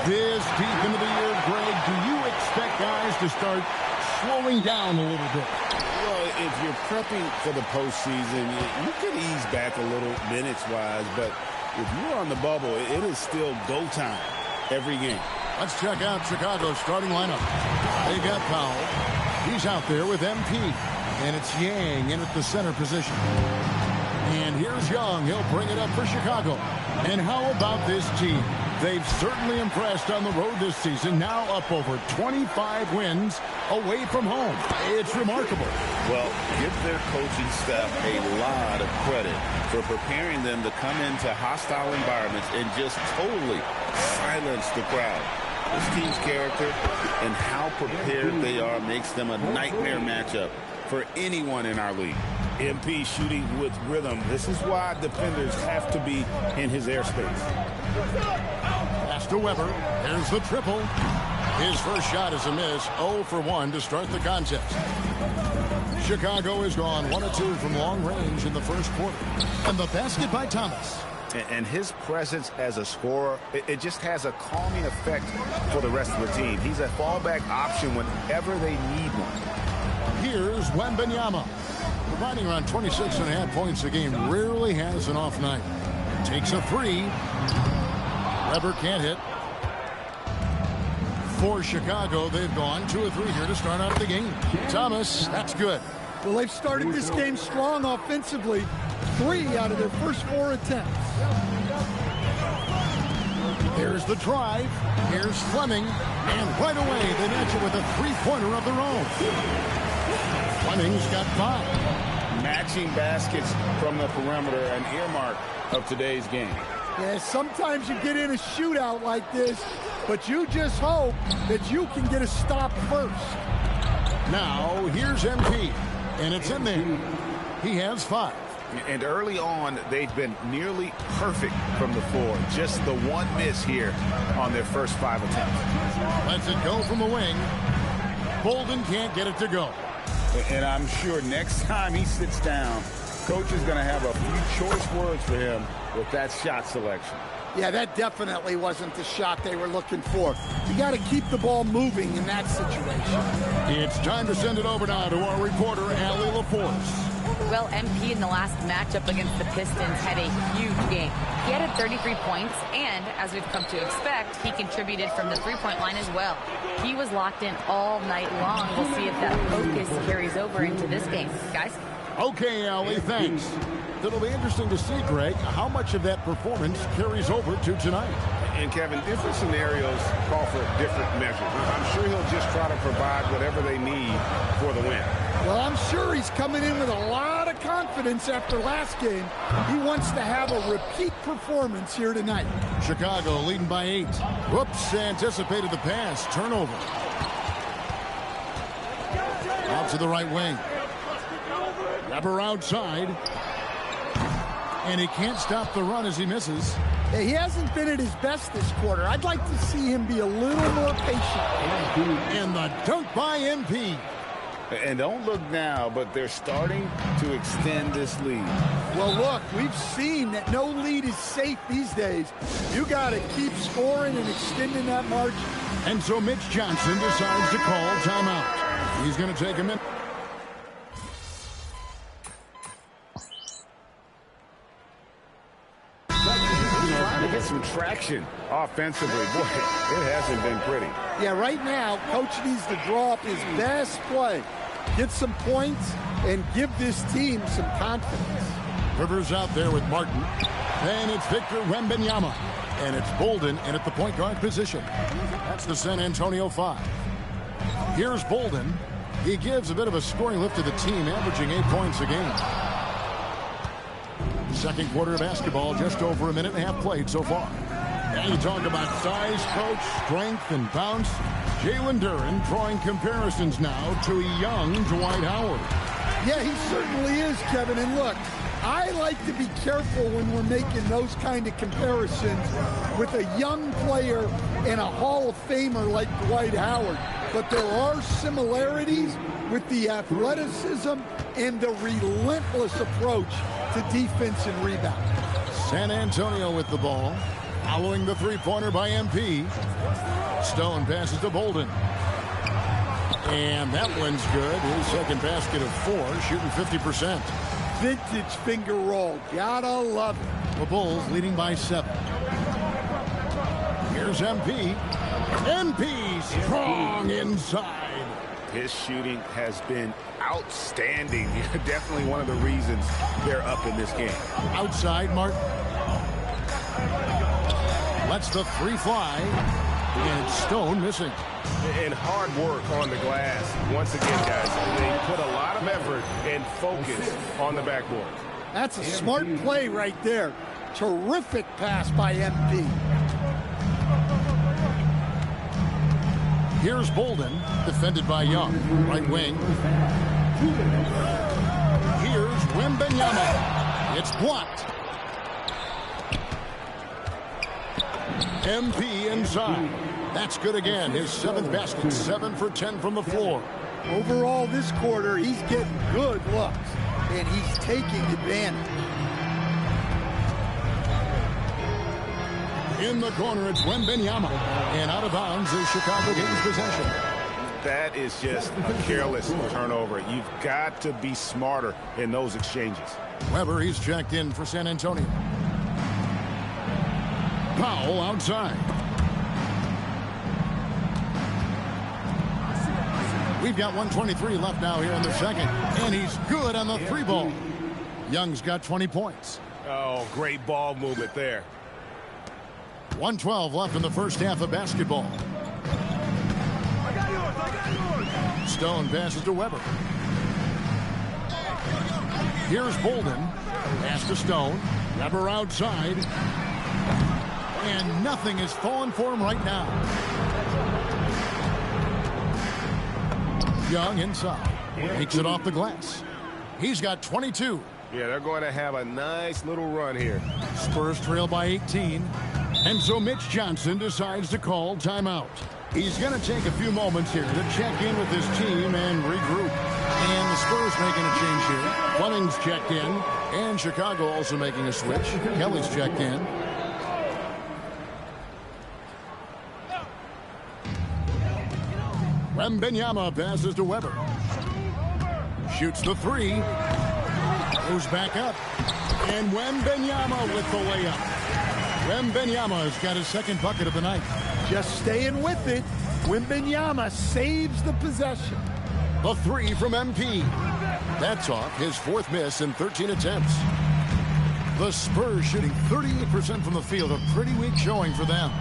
This deep into the year, Greg, do you expect guys to start slowing down a little bit? Well, if you're prepping for the postseason, you could ease back a little minutes-wise, but if you're on the bubble, it is still go time every game. Let's check out Chicago's starting lineup. They got Powell. He's out there with MP. And it's Yang in at the center position. And here's Young. He'll bring it up for Chicago. And how about this team? They've certainly impressed on the road this season, now up over 25 wins away from home. It's remarkable. Well, give their coaching staff a lot of credit for preparing them to come into hostile environments and just totally silence the crowd. This team's character and how prepared they are makes them a nightmare matchup for anyone in our league. MP shooting with rhythm. This is why defenders have to be in his airspace. Pass to Weber. There's the triple. His first shot is a miss. 0 for 1 to start the contest. Chicago has gone 1 of 2 from long range in the first quarter. And the basket by Thomas. And his presence as a scorer, it just has a calming effect for the rest of the team. He's a fallback option whenever they need one. Here's Wembanyama. Providing around 26.5 points a game, rarely has an off night. Takes a three. Weber can't hit. For Chicago, they've gone 2 of 3 here to start out the game. Thomas, that's good. Well, they've started this game strong offensively. 3 out of their first 4 attempts. There's the drive. Here's Fleming. And right away, they match it with a three-pointer of their own. Fleming's got 5. Matching baskets from the perimeter, an earmark of today's game. Yeah, sometimes you get in a shootout like this, but you just hope that you can get a stop first. Now, here's MP, and it's in there. He has 5. And early on, they've been nearly perfect from the floor. Just the one miss here on their first 5 attempts. Lets it go from the wing. Bolden can't get it to go. And I'm sure next time he sits down, Coach is going to have a few choice words for him with that shot selection. Yeah, that definitely wasn't the shot they were looking for. You got to keep the ball moving in that situation. It's time to send it over now to our reporter, Allie LaForce. Well, MP in the last matchup against the Pistons had a huge game. He had 33 points, and as we've come to expect, he contributed from the three-point line as well. He was locked in all night long. We'll see if that focus carries over into this game. Guys? Okay, Allie, thanks. It'll be interesting to see, Greg, how much of that performance carries over to tonight. And, Kevin, different scenarios call for different measures. I'm sure he'll just try to provide whatever they need for the win. Well, I'm sure he's coming in with a lot of confidence after last game. He wants to have a repeat performance here tonight. Chicago leading by 8. Whoops, anticipated the pass. Turnover. Out to the right wing. Grabber outside. And he can't stop the run as he misses. He hasn't been at his best this quarter. I'd like to see him be a little more patient. And the dunk by MP. And don't look now, but they're starting to extend this lead. Well, look, we've seen that no lead is safe these days. You got to keep scoring and extending that margin. And so Mitch Johnson decides to call timeout. He's going to take a minute. Trying to get some traction offensively. Boy, it hasn't been pretty. Yeah, right now, Coach needs to draw up his best play. Get some points and give this team some confidence. Rivers out there with Martin. And it's Victor Wembanyama. And it's Bolden in at the point guard position. That's the San Antonio 5. Here's Bolden. He gives a bit of a scoring lift to the team, averaging 8 points a game. Second quarter of basketball, just over a minute and a half played so far. And you talk about size, coach, strength, and bounce. Jalen Duren drawing comparisons now to a young Dwight Howard. Yeah, he certainly is, Kevin. And look, I like to be careful when we're making those kind of comparisons with a young player and a Hall of Famer like Dwight Howard. But there are similarities with the athleticism and the relentless approach to defense and rebound. San Antonio with the ball. Following the three-pointer by MP. Stone passes to Bolden. And that one's good. His second basket of 4, shooting 50%. Vintage finger roll. Gotta love it. The Bulls leading by 7. Here's MP. MP strong inside. His shooting has been outstanding. Definitely one of the reasons they're up in this game. Outside, Martin. Lets the 3 fly. And Stone missing. And hard work on the glass. Once again, guys, they put a lot of effort and focus on the backboard. That's a smart play right there. Terrific pass by MP. Here's Bolden, defended by Young. Right wing. Here's Wembanyama. It's blocked. MP inside. That's good again. His 7th basket. 7 for 10 from the floor. Overall, this quarter, he's getting good looks, and he's taking advantage. In the corner, it's Wembanyama. And out of bounds is Chicago gains possession. That is just a careless turnover. You've got to be smarter in those exchanges. Weber, he's checked in for San Antonio. Powell outside. We've got 1:23 left now here in the second. And he's good on the 3-ball. Young's got 20 points. Oh, great ball movement there. 1:12 left in the first half of basketball. Stone passes to Weber. Here's Bolden. Pass to Stone. Weber outside. And nothing is falling for him right now. Young inside. Takes it off the glass. He's got 22. Yeah, they're going to have a nice little run here. Spurs trail by 18. And so Mitch Johnson decides to call timeout. He's going to take a few moments here to check in with his team and regroup. And the Spurs making a change here. Fleming's checked in. And Chicago also making a switch. Kelly's checked in. Wembanyama passes to Weber. Shoots the three. Goes back up. And Wembanyama with the layup. Wembanyama has got his second bucket of the night. Just staying with it. Wembanyama saves the possession. The three from MP. That's off his fourth miss in 13 attempts. The Spurs shooting 38% from the field. A pretty weak showing for them.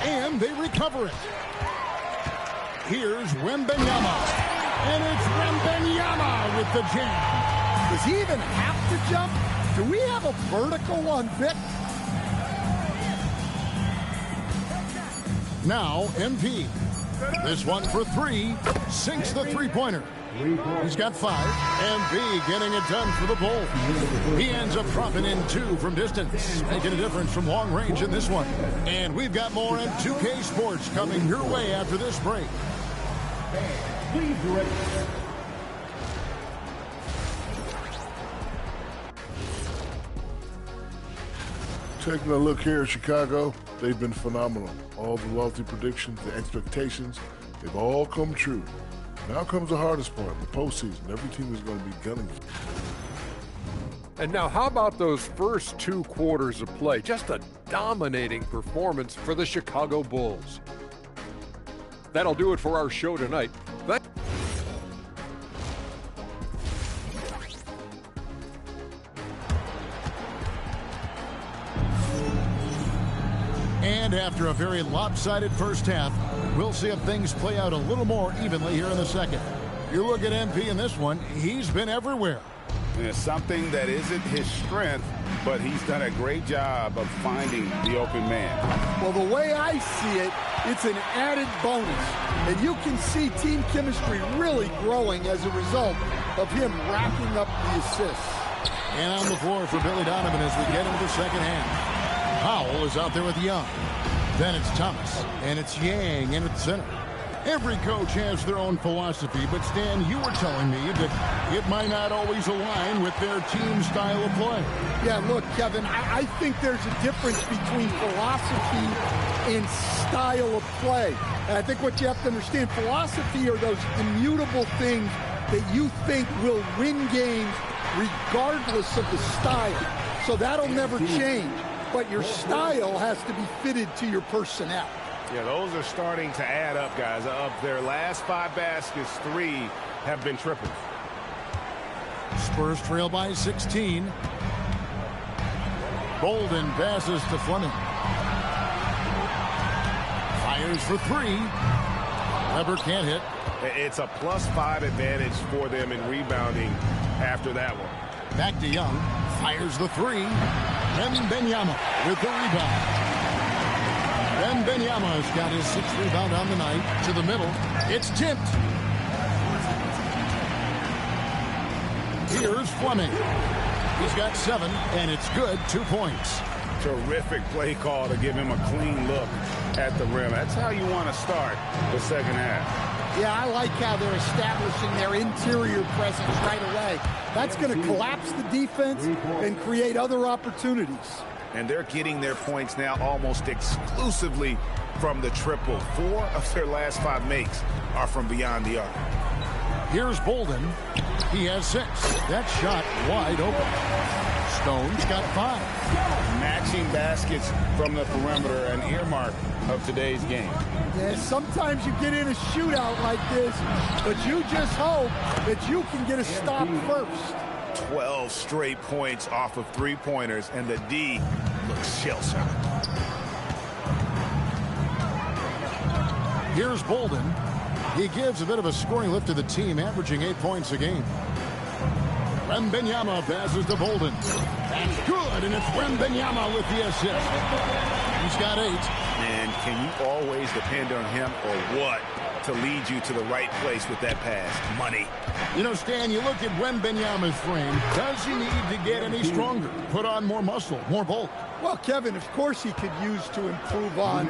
And they recover it. Here's Wembanyama. And it's Wembanyama with the jam. Does he even have to jump? Do we have a vertical on Vic? Now MP. This one for three. Sinks the three-pointer. He's got 5. And B getting it done for the Bulls. He ends up dropping in 2 from distance, making a difference from long range in this one. And we've got more in 2K Sports coming your way after this break. Please be ready. Taking a look here at Chicago, they've been phenomenal. All the lofty predictions, the expectations, they've all come true. Now comes the hardest part, the postseason. Every team is going to be gunning. And now how about those first 2 quarters of play? Just a dominating performance for the Chicago Bulls. That'll do it for our show tonight. And after a very lopsided first half, we'll see if things play out a little more evenly here in the second. You look at MP in this one, he's been everywhere. And it's something that isn't his strength, but he's done a great job of finding the open man. Well, the way I see it, it's an added bonus. And you can see team chemistry really growing as a result of him racking up the assists. And on the floor for Billy Donovan as we get into the second half. Powell is out there with Young. Then it's Thomas, and it's Yang in at center. Every coach has their own philosophy, but Stan, you were telling me that it might not always align with their team style of play. Yeah, look, Kevin, I think there's a difference between philosophy and style of play. And I think what you have to understand, philosophy are those immutable things that you think will win games regardless of the style. So that'll never change. But your style has to be fitted to your personnel. Yeah, those are starting to add up, guys. Of their last 5 baskets, 3 have been triples. Spurs trail by 16. Bolden passes to Fleming. Fires for 3. Weber can't hit. It's a +5 advantage for them in rebounding after that one. Back to Young. Fires the 3. Wembanyama with the rebound. Wembanyama's got his 6th rebound on the night. To the middle. It's tipped. Here's Fleming. He's got 7, and it's good. 2 points. Terrific play call to give him a clean look at the rim. That's how you want to start the second half. Yeah, I like how they're establishing their interior presence right away. That's going to collapse the defense and create other opportunities. And they're getting their points now almost exclusively from the triple. 4 of their last 5 makes are from beyond the arc. Here's Bolden. He has 6. That shot wide open. Stone's got 5. Matching baskets from the perimeter, an earmark of today's game. Yeah, sometimes you get in a shootout like this, but you just hope that you can get a stop first. 12 straight points off of 3-pointers, and the D looks shell-shocked. Here's Bolden. He gives a bit of a scoring lift to the team, averaging 8 points a game. Wembanyama passes to Bolden. That's good, and it's Wembanyama with the assist. He's got 8. And can you always depend on him or what to lead you to the right place with that pass? Money. You know, Stan, you look at Wembanyama's frame. Does he need to get any stronger? Put on more muscle, more bulk? Well, Kevin, of course he could use to improve on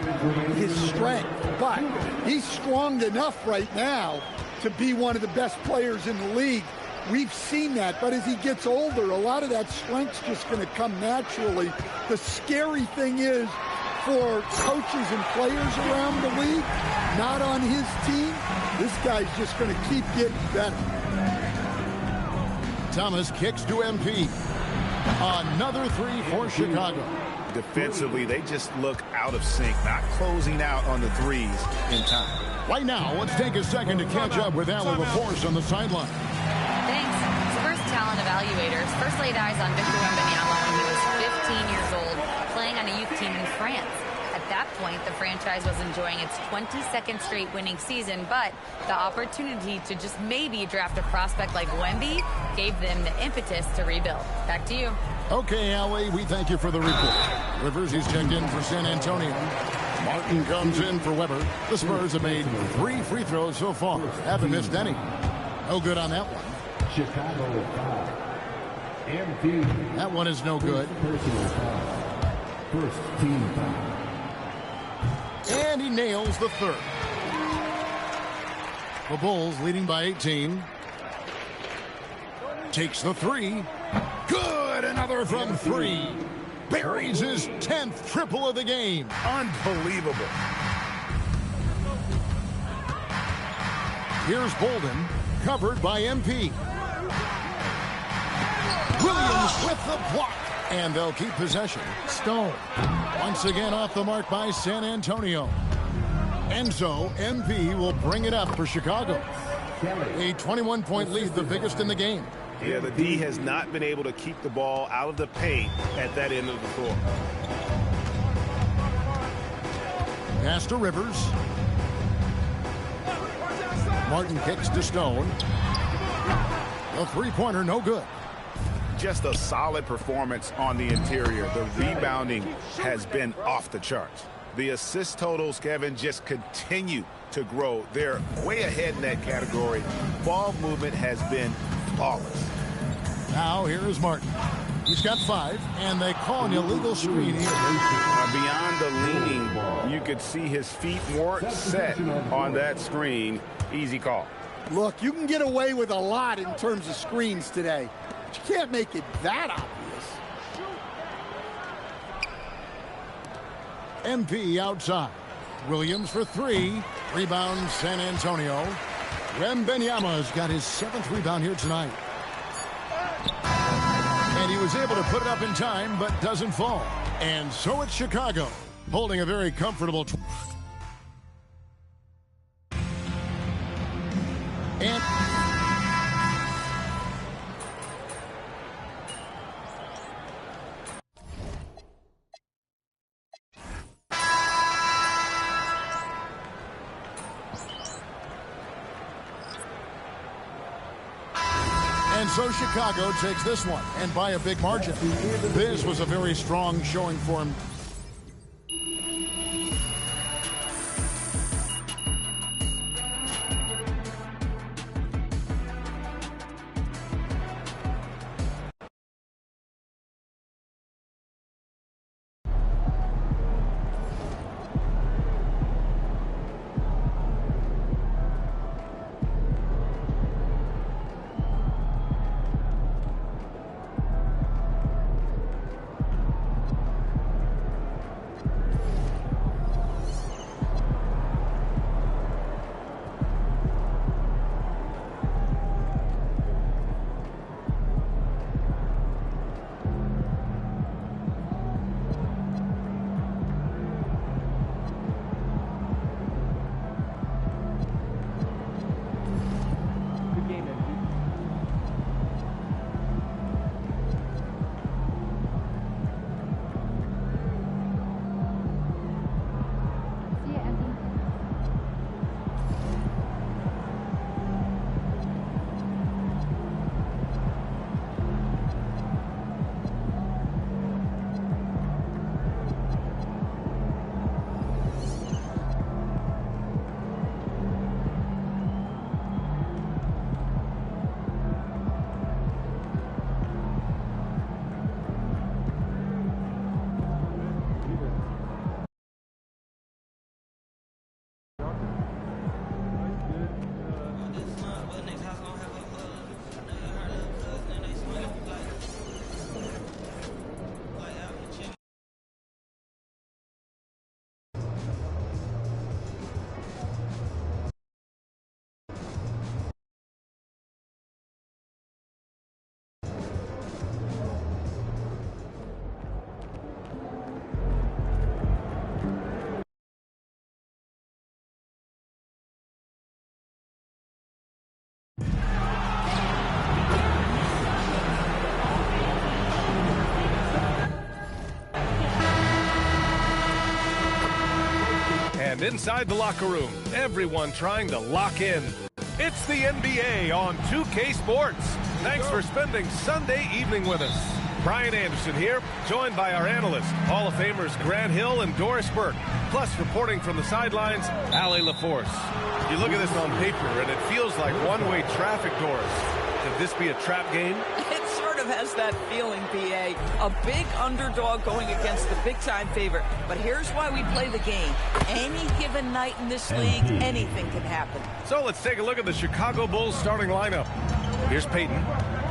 his strength, but he's strong enough right now to be one of the best players in the league. We've seen that, but as he gets older, a lot of that strength's just going to come naturally. The scary thing is, for coaches and players around the league, not on his team, this guy's just going to keep getting better. Thomas kicks to MP. Another 3 for Chicago. Defensively, they just look out of sync, not closing out on the threes in time. Right now, let's take a second to catch up with Allie LaForce on the sideline. Thanks. First talent evaluators first laid eyes on Victor Wembanyama when he was 15 years old, playing on a youth team in France. At that point, the franchise was enjoying its 22nd straight winning season, but the opportunity to just maybe draft a prospect like Wemby gave them the impetus to rebuild. Back to you. Okay, Allie, we thank you for the report. Rivers, he's checked in for San Antonio. Martin comes in for Weber. The Spurs have made 3 free throws so far. Haven't missed any. No good on that one. Chicago foul. MP. That one is no good. Personal foul. First team foul. And he nails the 3rd. The Bulls leading by 18. Takes the 3. Good, another from 3. Buries his 10th triple of the game. Unbelievable. Here's Bolden, covered by MP. Williams with the block, and they'll keep possession. Stone, once again off the mark by San Antonio. And so MP will bring it up for Chicago. A 21-point lead, the biggest in the game. Yeah, the D has not been able to keep the ball out of the paint at that end of the floor. Pass to Rivers. Martin kicks to Stone. A 3-pointer, no good. Just a solid performance on the interior. The rebounding has been off the charts. The assist totals, Kevin, just continue to grow. They're way ahead in that category. Ball movement has been flawless. Now here is Martin. He's got 5, and they call an illegal screen here. Beyond the leaning, you could see his feet weren't set on that screen. Easy call. Look, you can get away with a lot in terms of screens today, but you can't make it that obvious. MP outside. Williams for 3. Rebound San Antonio. Wembanyama's got his 7th rebound here tonight. And he was able to put it up in time, but doesn't fall. And so it's Chicago, holding a very comfortable... And... And so Chicago takes this one, and by a big margin. This was a very strong showing for him. And inside the locker room, everyone trying to lock in. It's the NBA on 2K Sports. Thanks for spending Sunday evening with us. Brian Anderson here, joined by our analysts, Hall of Famers Grant Hill and Doris Burke. Plus, reporting from the sidelines, Allie LaForce. You look at this on paper, and it feels like one-way traffic, Doris. Could this be a trap game? It sort of has that feeling, PA. A big underdog going against the big-time favorite. But here's why we play the game. Any given night in this league, anything can happen. So let's take a look at the Chicago Bulls starting lineup. Here's Payton,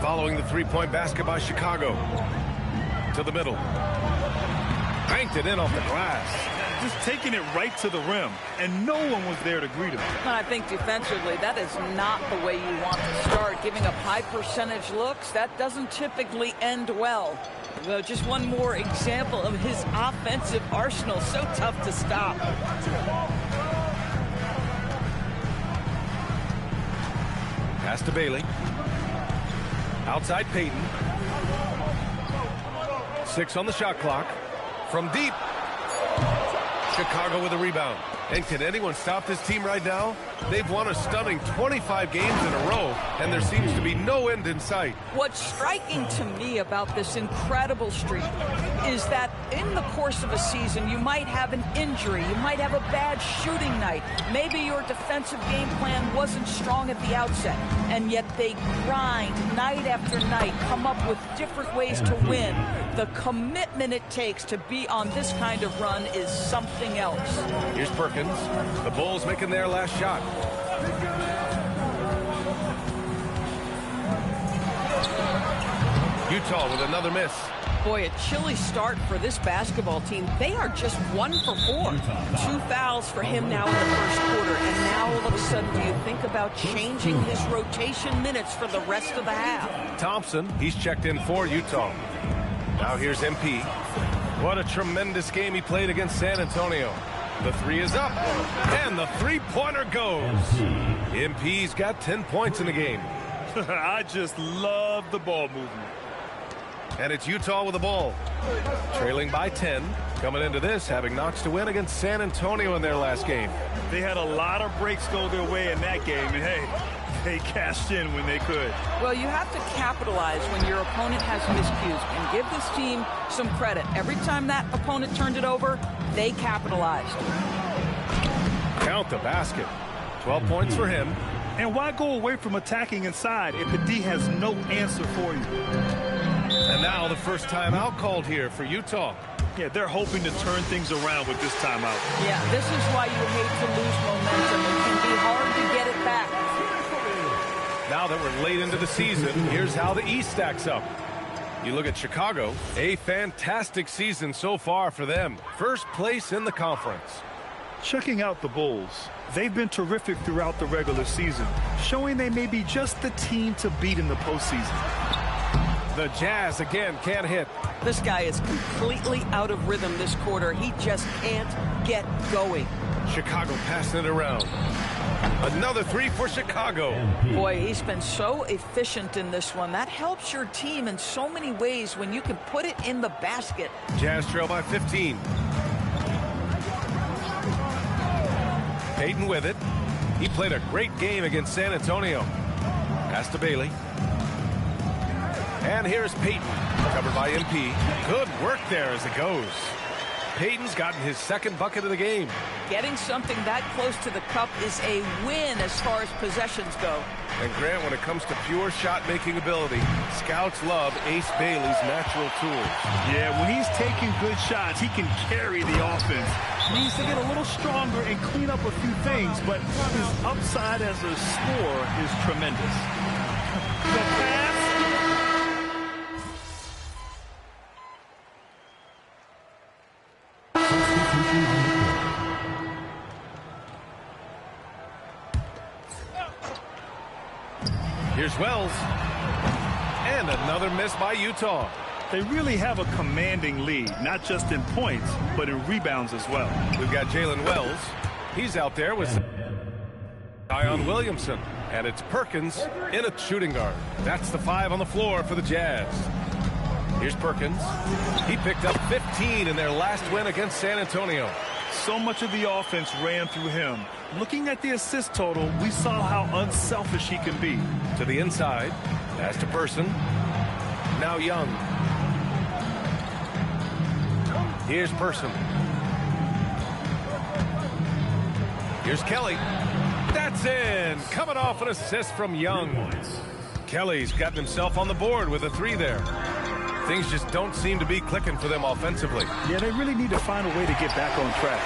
following the three-point basket by Chicago. To the middle. Banked it in off the glass. Just taking it right to the rim, and no one was there to greet him. I think defensively, that is not the way you want to start. Giving up high percentage looks, that doesn't typically end well. Well, just one more example of his offensive arsenal. So tough to stop. Pass to Bailey. Outside Payton. 6 on the shot clock. From deep. Chicago with a rebound. And can anyone stop this team right now? They've won a stunning 25 games in a row, and there seems to be no end in sight. What's striking to me about this incredible streak is that in the course of a season, you might have an injury, you might have a bad shooting night, maybe your defensive game plan wasn't strong at the outset, and yet they grind night after night, come up with different ways to win. The commitment it takes to be on this kind of run is something else. Here's Perkins. The Bulls making their last shot. Utah with another miss. Boy, a chilly start for this basketball team. They are just 1 for 4. 2 fouls for him now in the first quarter. And now all of a sudden, do you think about changing his rotation minutes for the rest of the half? Thompson, he's checked in for Utah. Now here's MP. What a tremendous game he played against San Antonio. The three is up, and the three-pointer goes. MP's got 10 points in the game. I just love the ball movement. And it's Utah with the ball. Trailing by 10. Coming into this, having knocks to win against San Antonio in their last game. They had a lot of breaks go their way in that game, and hey, they cashed in when they could. Well, you have to capitalize when your opponent has miscues, and give this team some credit. Every time that opponent turned it over, they capitalized. Count the basket. 12 points for him. And why go away from attacking inside if the D has no answer for you? And now the first timeout called here for Utah. Yeah, they're hoping to turn things around with this timeout. Yeah, this is why you hate to lose momentum. It can be hard to get it back. Now that we're late into the season, here's how the East stacks up. You look at Chicago, a fantastic season so far for them. First place in the conference. Checking out the Bulls. They've been terrific throughout the regular season, showing they may be just the team to beat in the postseason. The Jazz again can't hit. This guy is completely out of rhythm this quarter. He just can't get going. Chicago passing it around. Another three for Chicago. Boy, he's been so efficient in this one. That helps your team in so many ways when you can put it in the basket. Jazz trail by 15. Payton with it. He played a great game against San Antonio. Pass to Bailey. And here's Payton, covered by MP. Good work there as it goes. Payton's gotten his second bucket of the game. Getting something that close to the cup is a win as far as possessions go. And Grant, when it comes to pure shot-making ability, scouts love Ace Bailey's natural tools. Yeah, when he's taking good shots, he can carry the offense. He needs to get a little stronger and clean up a few things, but his upside as a scorer is tremendous. The pass. Here's Wells. And another miss by Utah. They really have a commanding lead, not just in points, but in rebounds as well. We've got Jalen Wells. He's out there with Zion Williamson. And it's Perkins in a shooting guard. That's the 5 on the floor for the Jazz. Here's Perkins. He picked up 15 in their last win against San Antonio. So much of the offense ran through him. Looking at the assist total, we saw how unselfish he can be. To the inside. Pass to Person. Now Young. Here's Person. Here's Kelly. That's in. Coming off an assist from Young. Kelly's gotten himself on the board with a 3 there. Things just don't seem to be clicking for them offensively. Yeah, they really need to find a way to get back on track.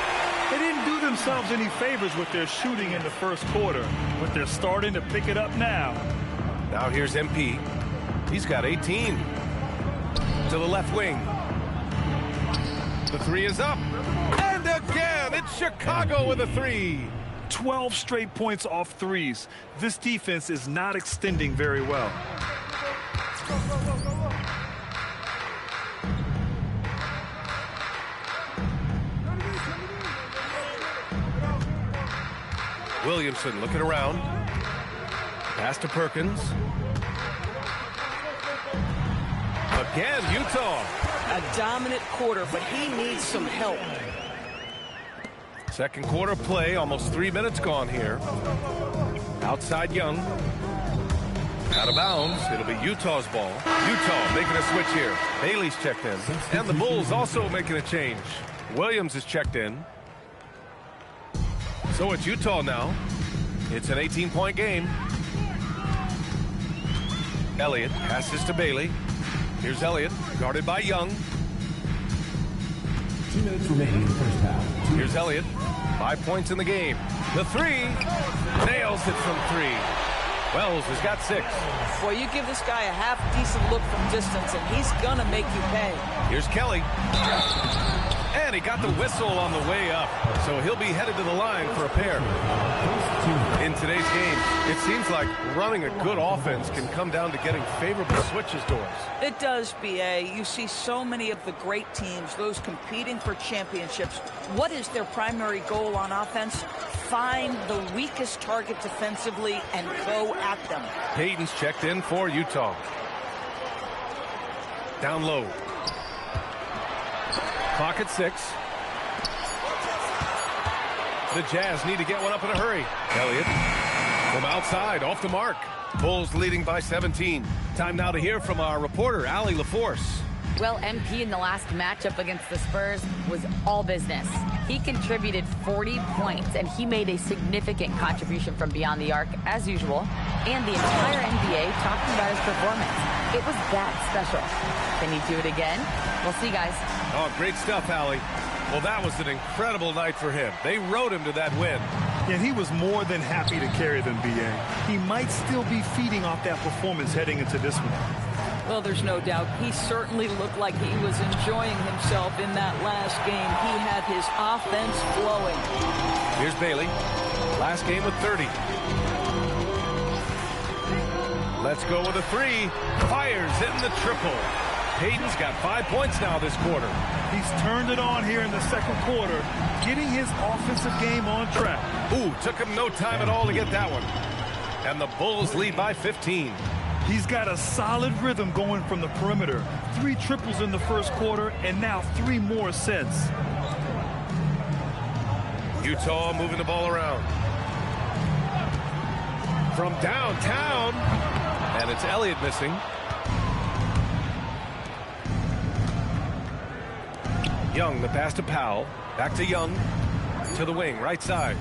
They didn't do themselves any favors with their shooting in the first quarter, but they're starting to pick it up now. Now here's MP. He's got 18. To the left wing. The 3 is up. And again, it's Chicago with a 3. 12 straight points off threes. This defense is not extending very well. Williamson looking around. Pass to Perkins. Again, Utah. A dominant quarter, but he needs some help. Second quarter play, almost 3 minutes gone here. Outside Young. Out of bounds. It'll be Utah's ball. Utah making a switch here. Bailey's checked in. And the Bulls also making a change. Williams is checked in. So it's Utah now. It's an 18-point game. Elliott passes to Bailey. Here's Elliott, guarded by Young. 2 minutes remaining in the first half. Here's Elliott. 5 points in the game. The 3. Nails it from 3. Wells has got 6. Boy, you give this guy a half-decent look from distance, and he's going to make you pay. Here's Kelly. And he got the whistle on the way up. So he'll be headed to the line for a pair. In today's game, it seems like running a good offense can come down to getting favorable switches doors. It does, B.A. You see so many of the great teams, those competing for championships. What is their primary goal on offense? Find the weakest target defensively and go at them. Payton's checked in for Utah. Down low. Clock at 6. The Jazz need to get one up in a hurry. Elliott from outside, off the mark. Bulls leading by 17. Time now to hear from our reporter, Allie LaForce. Well, MP in the last matchup against the Spurs was all business. He contributed 40 points, and he made a significant contribution from beyond the arc, as usual. And the entire NBA talking about his performance. It was that special. Can he do it again? We'll see, guys. Oh, great stuff, Allie. Well, that was an incredible night for him. They rode him to that win. And he was more than happy to carry them, B.A. He might still be feeding off that performance heading into this one. Well, there's no doubt. He certainly looked like he was enjoying himself in that last game. He had his offense flowing. Here's Bailey. Last game with 30. Let's go with a 3. Fires in the triple. Payton's got 5 points now this quarter. He's turned it on here in the second quarter, getting his offensive game on track. Ooh, took him no time at all to get that one. And the Bulls lead by 15. He's got a solid rhythm going from the perimeter. 3 triples in the first quarter, and now 3 more since. Utah moving the ball around. From downtown. And it's Elliott missing. Young, the pass to Powell. Back to Young. To the wing, right side.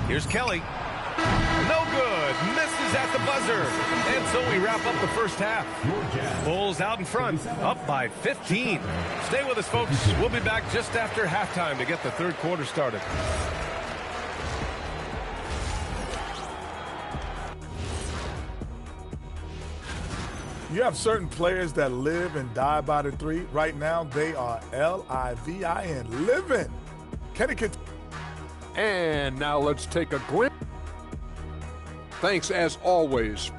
Here's Kelly. No good. Misses at the buzzer. And so we wrap up the first half. Bulls out in front. Up by 15. Stay with us, folks. We'll be back just after halftime to get the third quarter started. You have certain players that live and die by the 3. Right now, they are L-I-V-I-N, living. Kenny can. And now let's take a glimpse. Thanks as always.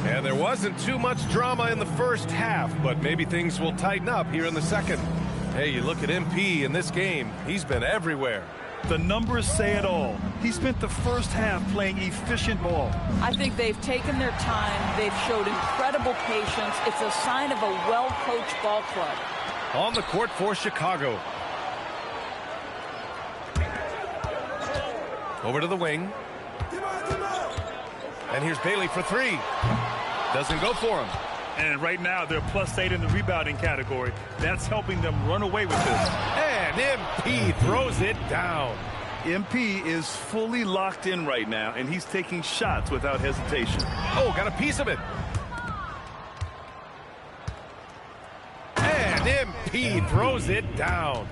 And there wasn't too much drama in the first half, but maybe things will tighten up here in the second. Hey, you look at MP in this game, he's been everywhere. The numbers say it all. He spent the first half playing efficient ball. I think they've taken their time. They've showed incredible patience. It's a sign of a well-coached ball club. On the court for Chicago. Over to the wing. And here's Bailey for three. Doesn't go for him. And right now, they're +8 in the rebounding category. That's helping them run away with this. And MP throws it down. MP is fully locked in right now, and he's taking shots without hesitation. Oh, got a piece of it. And MP throws it down.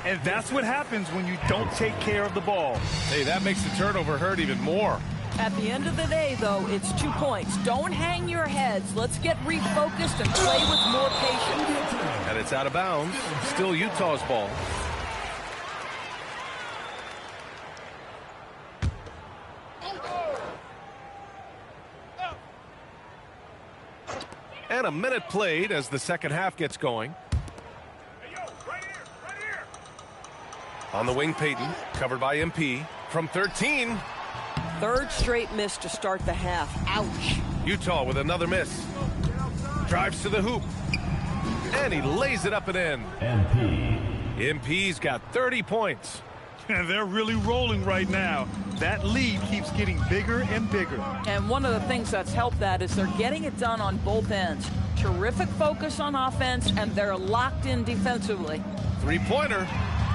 And that's what happens when you don't take care of the ball. Hey, that makes the turnover hurt even more. At the end of the day, though, it's 2 points. Don't hang your heads. Let's get refocused and play with more patience. And it's out of bounds. Still Utah's ball. And a minute played as the second half gets going. On the wing, Payton, covered by MP. From 13. Third straight miss to start the half. Ouch. Utah with another miss. Drives to the hoop. And he lays it up and in. MP's got 30 points. And they're really rolling right now. That lead keeps getting bigger and bigger. And one of the things that's helped that is they're getting it done on both ends. Terrific focus on offense, and they're locked in defensively. Three-pointer.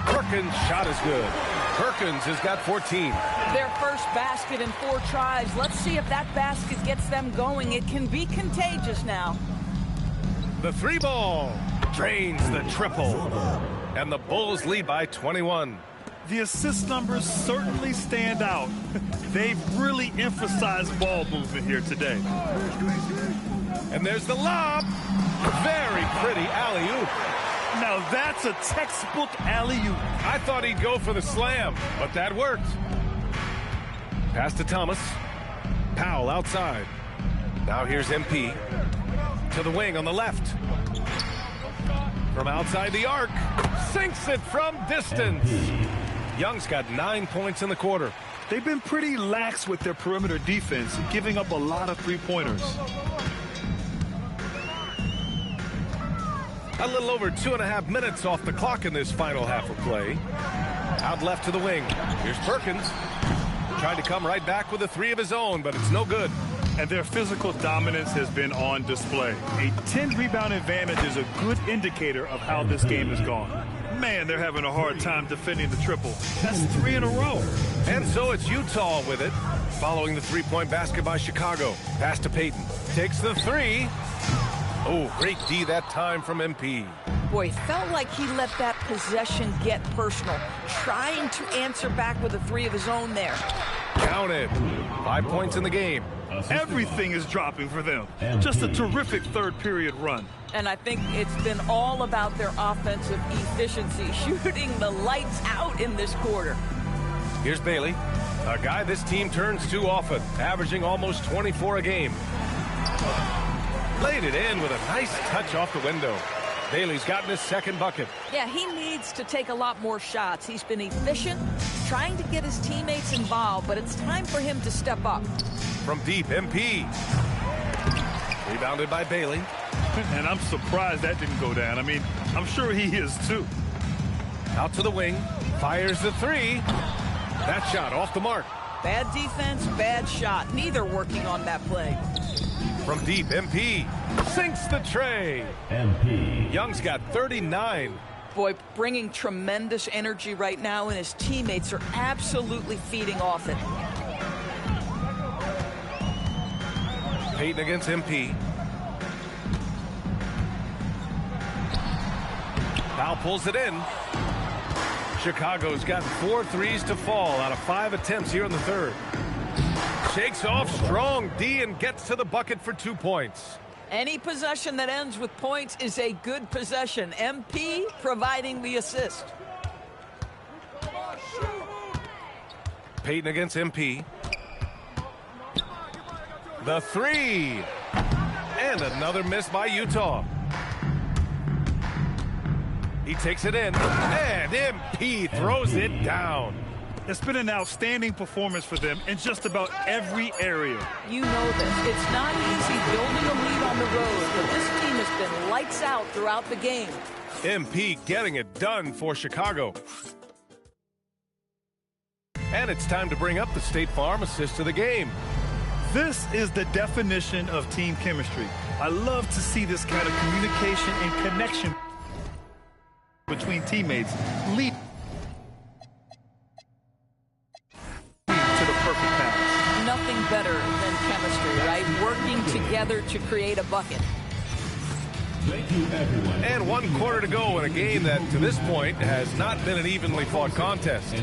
Perkins' shot is good. Perkins has got 14. Their first basket in 4 tries. Let's see if that basket gets them going. It can be contagious now. The 3-ball drains the triple. And the Bulls lead by 21. The assist numbers certainly stand out. They've really emphasized ball movement here today. And there's the lob. Very pretty alley-oop. Now that's a textbook alley-oop. I thought he'd go for the slam, but that worked. Pass to Thomas. Powell outside. Now here's MP. To the wing on the left. From outside the arc. Sinks it from distance. Young's got 9 points in the quarter. They've been pretty lax with their perimeter defense, giving up a lot of three-pointers. A little over 2.5 minutes off the clock in this final half of play. Out left to the wing. Here's Perkins. Tried to come right back with a 3 of his own, but it's no good. And their physical dominance has been on display. A 10-rebound advantage is a good indicator of how this game has gone. Man, they're having a hard time defending the triple. That's 3 in a row. And so it's Utah with it, following the 3-point basket by Chicago. Pass to Payton. Takes the 3. Oh, great D that time from MP. Boy, felt like he let that possession get personal. Trying to answer back with a 3 of his own there. Counted. 5 points in the game. Everything is dropping for them. Just a terrific third-period run. And I think it's been all about their offensive efficiency, shooting the lights out in this quarter. Here's Bailey, a guy this team turns to often, averaging almost 24 a game. Laid it in with a nice touch off the window. Bailey's gotten his second bucket. Yeah, he needs to take a lot more shots. He's been efficient, trying to get his teammates involved, but it's time for him to step up. From deep, MP. Rebounded by Bailey. And I'm surprised that didn't go down. I mean, I'm sure he is too. Out to the wing. Fires the 3. That shot off the mark. Bad defense, bad shot. Neither working on that play. From deep, MP. Sinks the tray. MP. Young's got 39. Boy, bringing tremendous energy right now, and his teammates are absolutely feeding off it. Payton against MP. Powell pulls it in. Chicago's got 4 threes to fall out of 5 attempts here in the third. Shakes off strong D and gets to the bucket for 2 points. Any possession that ends with points is a good possession. MP providing the assist. Payton against MP. The 3. And another miss by Utah. He takes it in. And MP throws it down. It's been an outstanding performance for them in just about every area. You know this. It's not easy building a lead on the road, but this team has been lights out throughout the game. MP getting it done for Chicago. And it's time to bring up the State Farm assist of the game. This is the definition of team chemistry. I love to see this kind of communication and connection between teammates lead to the perfect pass. Nothing better than chemistry, right? Working together to create a bucket. Thank you, everyone. And 1 quarter to go in a game that, to this point, has not been an evenly fought contest.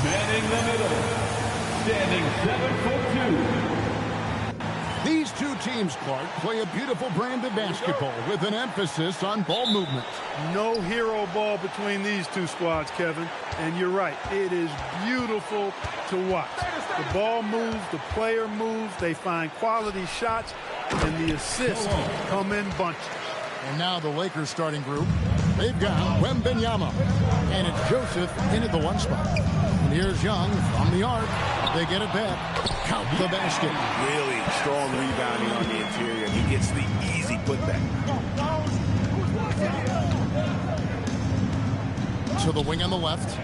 Manning the middle, standing 7'2". These two teams, Clark, play a beautiful brand of basketball with an emphasis on ball movement. No hero ball between these two squads, Kevin. And you're right, it is beautiful to watch. The ball moves, the player moves, they find quality shots, and the assists come in bunches. And now the Lakers starting group. They've got Wembanyama, and it's Joseph in at the 1 spot. And here's Young from the arc. They get it back. Count the basket. Really strong rebounding on the interior. He gets the easy putback. To the wing on the left.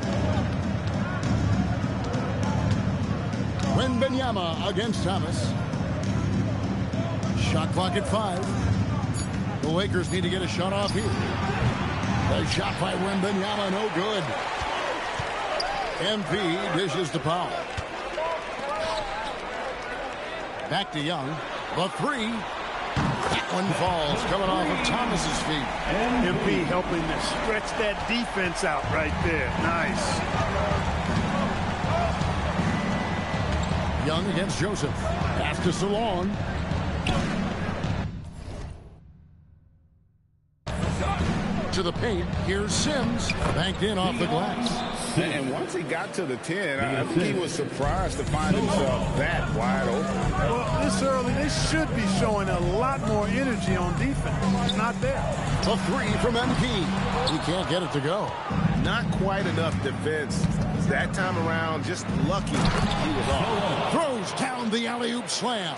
Wembanyama against Thomas. Shot clock at 5. The Lakers need to get a shot off here. The shot by Wembanyama, no good. MP dishes to Powell. Back to Young. The 3. one falls coming off of Thomas's feet. MP helping to stretch that defense out right there. Nice. Young against Joseph. Pass to Salon. To the paint. Here's Sims. Banked in off the glass. And once he got to the 10, I think he was surprised to find himself that wide open. Well, this early, they should be showing a lot more energy on defense. It's not there. A three from MP. He can't get it to go. Not quite enough defense. That time around, just lucky he was off. Throws down the alley-oop slam.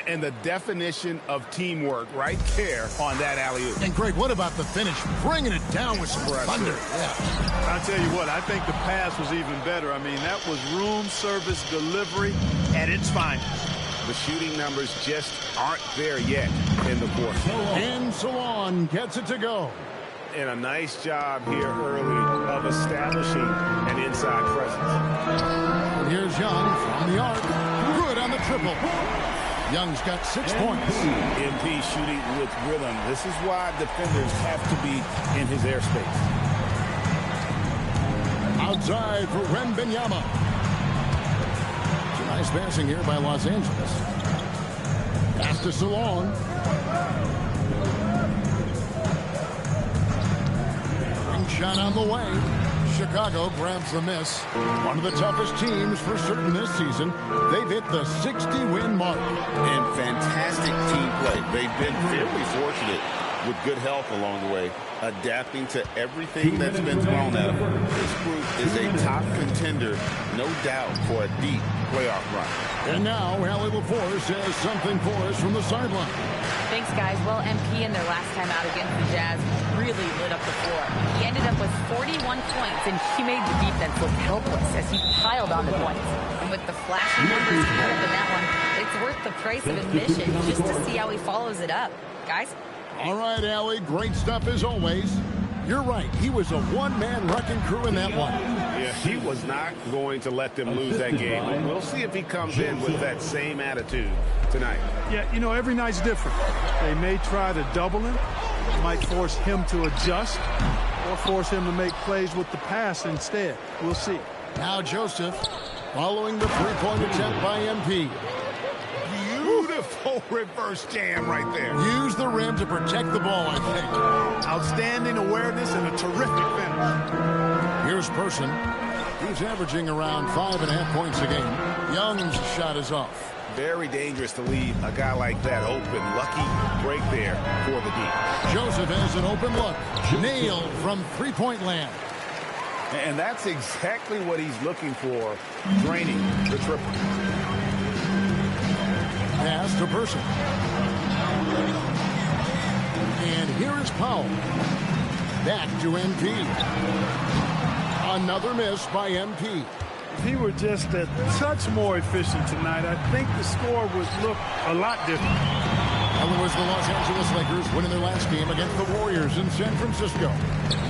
And the definition of teamwork right there on that alley-oop. And Greg, what about the finish? Bringing it down with some thunder. Yeah. I'll tell you what, I think the pass was even better. I mean, that was room service delivery at its finest. The shooting numbers just aren't there yet in the quarter. And Salon gets it to go. And a nice job here early of establishing an inside presence. And here's Young from the arc. Good on the triple. Young's got 6 points. MP shooting with rhythm. This is why defenders have to be in his airspace. Outside for Wembanyama. Some nice passing here by Los Angeles. Pass to Salon. Ring shot on the way. Chicago grabs the miss. One of the toughest teams for certain this season. They've hit the 60-win mark. And fantastic team play. They've been fairly fortunate with good help along the way, adapting to everything that's been thrown at them. This group is a top contender, no doubt, for a deep playoff run. And now, Allie LaForce has something for us from the sideline. Thanks, guys. Well, MP in their last time out against the Jazz really lit up the floor. He ended up with 41 points, and he made the defense look helpless as he piled on the points. And with the flashy numbers he put up in that one, it's worth the price of admission just to see how he follows it up. Guys? All right, Allie, great stuff as always. You're right. He was a one-man wrecking crew in that one. Yeah, he was not going to let them lose that game. And we'll see if he comes in with that same attitude tonight. Yeah, you know, every night's different. They may try to double him, might force him to adjust, or force him to make plays with the pass instead. We'll see. Now Joseph, following the three-point attempt by MP. Beautiful reverse jam right there. Use the rim to protect the ball, I think. Outstanding awareness and a terrific finish. Here's Person. He's averaging around 5.5 points a game. Young's shot is off. Very dangerous to leave a guy like that open. Lucky break there for the D. Joseph has an open look. Nailed from three-point land. And that's exactly what he's looking for, draining the triple. Pass to Person. And here is Powell. Back to MP. Another miss by MP. If he were just a touch more efficient tonight, I think the score would look a lot different. Otherwise, the Los Angeles Lakers winning their last game against the Warriors in San Francisco.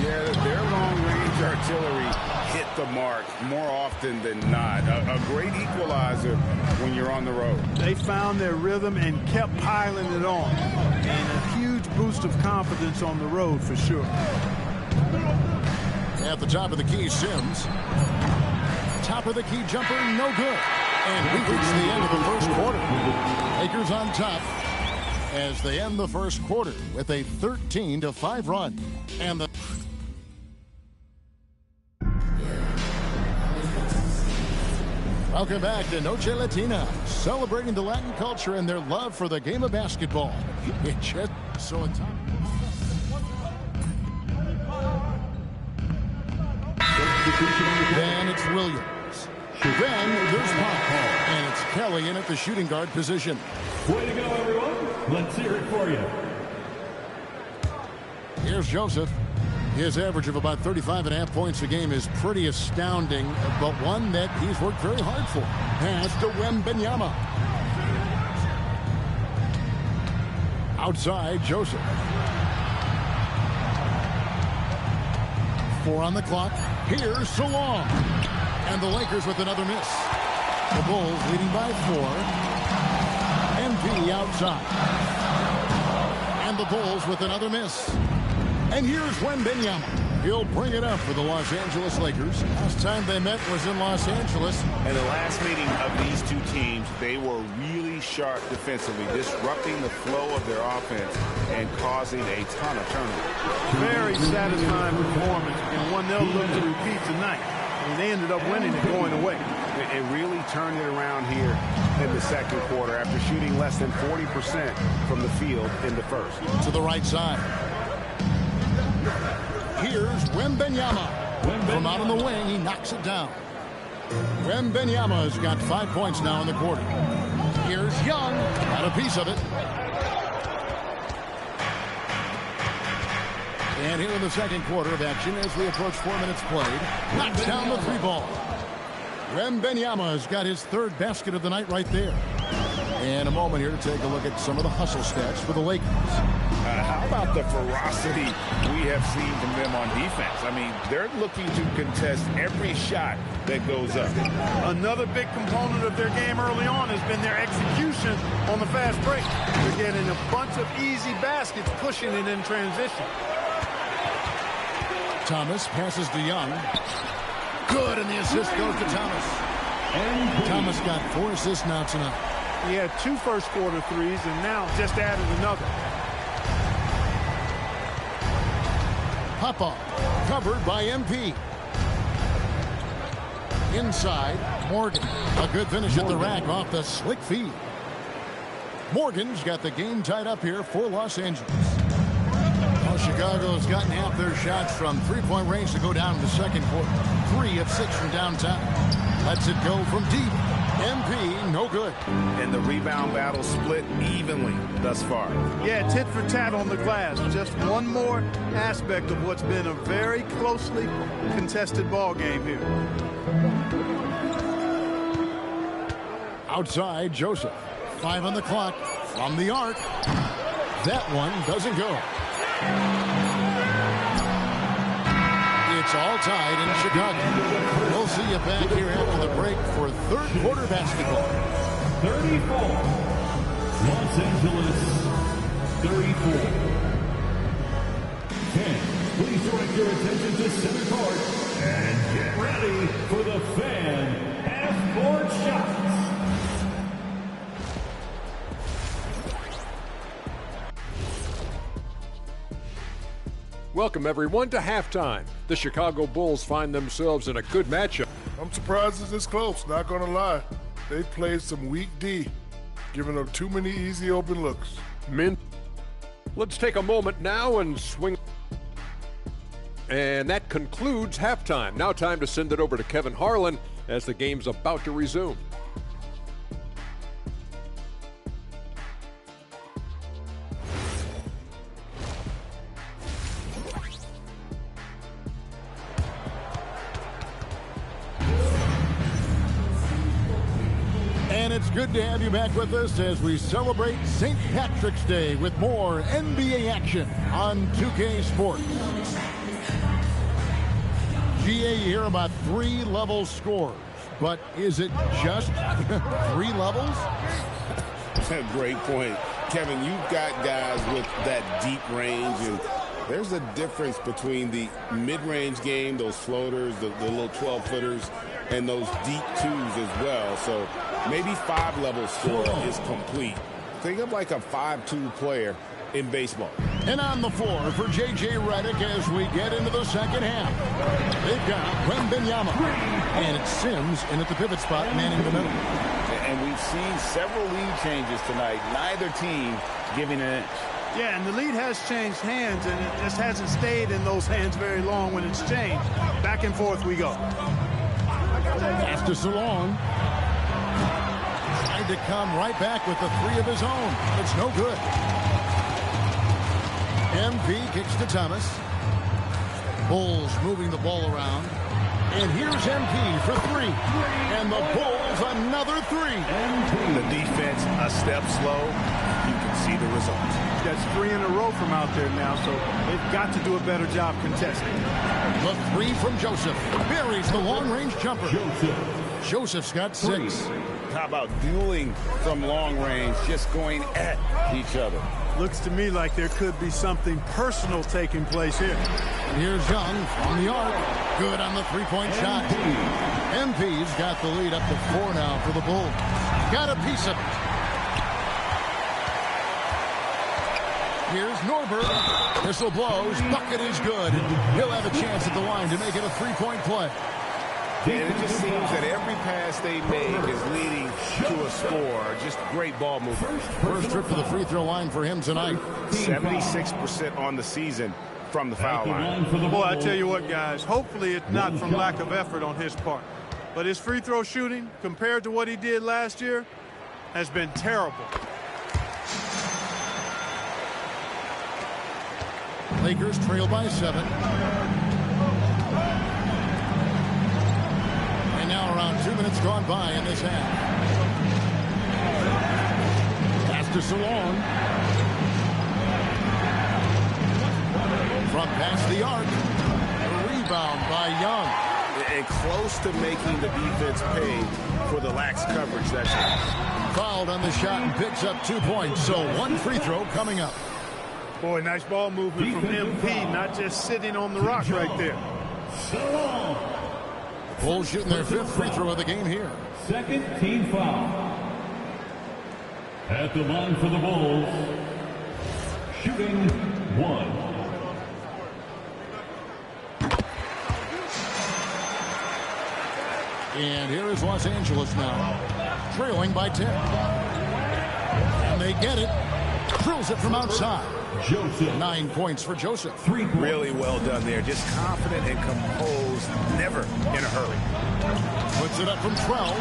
Yeah, their long-range artillery hit the mark more often than not. A great equalizer when you're on the road. They found their rhythm and kept piling it on. And a huge boost of confidence on the road for sure. At the top of the key, Sims. Top of the key jumper, no good. And we reach the end of the first quarter. Lakers on top as they end the first quarter with a 13-5 run. And the welcome back to Noche Latina, celebrating the Latin culture and their love for the game of basketball. It just so it's then it's Williams. Then there's Pop. And it's Kelly in at the shooting guard position. Way to go, everyone. Let's hear it for you. Here's Joseph. His average of about 35.5 points a game is pretty astounding, but one that he's worked very hard for. Pass to Wembanyama. Outside, Joseph. 4 on the clock. Here's Salon. And the Lakers with another miss. The Bulls leading by 4. MP outside. And the Bulls with another miss. And here's Wembanyama. He'll bring it up for the Los Angeles Lakers. Last time they met was in Los Angeles. And the last meeting of these two teams, they were really sharp defensively, disrupting the flow of their offense and causing a ton of turnovers. Very satisfying performance, and one they'll look to repeat tonight. And they ended up winning and going away. It really turned it around here in the second quarter after shooting less than 40% from the field in the first. To the right side. Here's Wembanyama. From out on the wing, he knocks it down. Wembanyama has got 5 points now in the quarter. Here's Young. Got a piece of it. And here in the second quarter of action as we approach 4 minutes played. Knocks down the 3 ball. Wembanyama has got his 3rd basket of the night right there. And a moment here to take a look at some of the hustle stats for the Lakers. How about the ferocity we have seen from them on defense? I mean, they're looking to contest every shot that goes up. Another big component of their game early on has been their execution on the fast break. They're getting a bunch of easy baskets, pushing it in transition. Thomas passes to Young. Good, and the assist goes to Thomas. Thomas got 4 assists now tonight. He had 2 first-quarter threes and now just added another. Pop-up, covered by MP. Inside, Morgan. A good finish at the rack off the slick feed. Morgan's got the game tied up here for Los Angeles. Well, Chicago's gotten half their shots from 3-point range to go down in the second quarter. 3 of 6 from downtown. Lets it go from deep. MP, no good. And the rebound battle split evenly thus far. Yeah, tit for tat on the glass. Just one more aspect of what's been a very closely contested ball game here. Outside, Joseph. 5 on the clock. From the arc. That one doesn't go. It's all tied in Chicago. We'll see you back here after the break for 3rd quarter basketball. 34. Los Angeles, 34. Fans, please direct your attention to center court and get ready for the fan half-court shots. Welcome, everyone, to halftime. The Chicago Bulls find themselves in a good matchup. I'm surprised it's this close, not gonna lie. They played some weak D, giving up too many easy open looks. Let's take a moment now and swing. And that concludes halftime. Now time to send it over to Kevin Harlan as the game's about to resume. And it's good to have you back with us as we celebrate St. Patrick's Day with more NBA action on 2K Sports. GA, you hear about 3-level scores, but is it just 3 levels? Great point. Kevin, you've got guys with that deep range, and there's a difference between the mid-range game, those floaters, the little 12-footers, and those deep 2s as well. So maybe 5-level score is complete. Think of like a 5-2 player in baseball. And on the floor for J.J. Redick as we get into the second half. They've got Wembanyama. And it's Sims in at the pivot spot, manning the middle. And we've seen several lead changes tonight. Neither team giving an inch. Yeah, and the lead has changed hands, and it just hasn't stayed in those hands very long when it's changed. Back and forth we go. Pass to Salon. Tried to come right back with the 3 of his own. It's no good. MP kicks to Thomas. Bulls moving the ball around. And here's MP for 3. And the Bulls another 3. The defense a step slow. You can see the results. That's 3 in a row from out there now, so they've got to do a better job contesting. The 3 from Joseph. Buries the long-range jumper. Joseph's got 6. How about dueling from long range, just going at each other? Looks to me like there could be something personal taking place here. And here's Young from the arc. Good on the three-point shot. MP's got the lead up to 4 now for the Bulls. Got a piece of it. Here's Norberg. Whistle blows. Bucket is good. He'll have a chance at the line to make it a three-point play. And it just seems that every pass they make is leading to a score. Just great ball movement. First trip to the free throw line for him tonight. 76% on the season from the foul line. Boy, I tell you what, guys, hopefully it's not from lack of effort on his part. But his free throw shooting, compared to what he did last year, has been terrible. Lakers trail by 7. And now around 2 minutes gone by in this half. Pass to Saison. From past the arc. A rebound by Young. And close to making the defense pay for the lax coverage that's it. Fouled on the shot and picks up 2 points. So 1 free throw coming up. Boy, nice ball movement from MP, not just sitting on the rock right there. Bulls shooting their 5th free throw of the game here. Second team foul. At the line for the Bulls, shooting 1. And here is Los Angeles now, trailing by 10. And they get it. Drills it from outside. Joseph. 9 points for Joseph. 3 points. Really well done there. Just confident and composed. Never in a hurry. Puts it up from 12.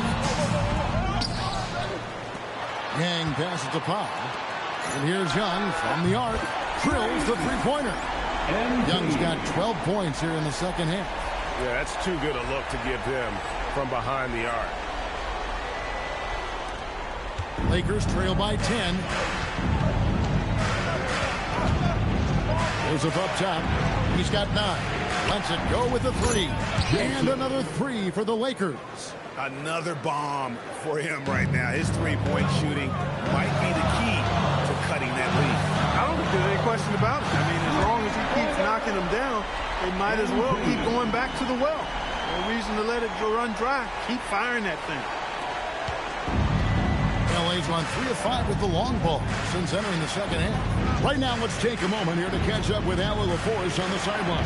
Yang passes to Pop. And here's Young from the arc. Drills the three-pointer. Young's got 12 points here in the second half. Yeah, that's too good a look to give him from behind the arc. Lakers trail by 10. Joseph up top. He's got 9. Lets it go with a 3. And another 3 for the Lakers. Another bomb for him right now. His three-point shooting might be the key to cutting that lead. I don't think there's any question about it. I mean, as long as he keeps knocking them down, they might as well keep going back to the well. No reason to let it run dry. Keep firing that thing. LA's run 3 of 5 with the long ball since entering the second half. Right now, let's take a moment here to catch up with Allie LaForce on the sideline.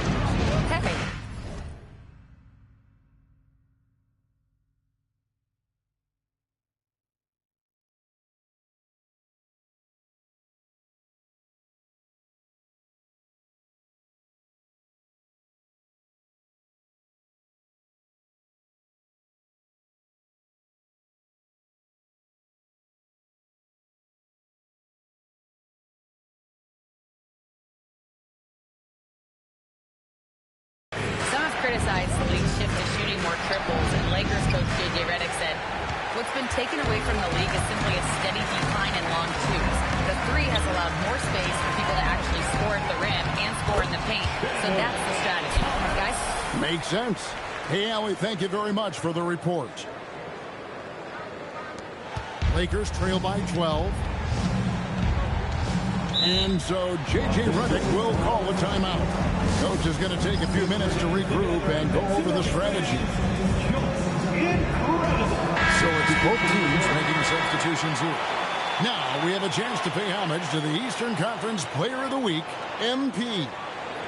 Okay. Criticized the league's shift to shooting more triples, and Lakers coach J.J. Redick said, what's been taken away from the league is simply a steady decline in long twos. The 3 has allowed more space for people to actually score at the rim and score in the paint. So that's the strategy. Guys? Makes sense. Hey, Allie, thank you very much for the report. Lakers trail by 12. And so J.J. Redick will call a timeout. Coach is going to take a few minutes to regroup and go over the strategy. So it's both teams making substitutions here. Now we have a chance to pay homage to the Eastern Conference Player of the Week, MP.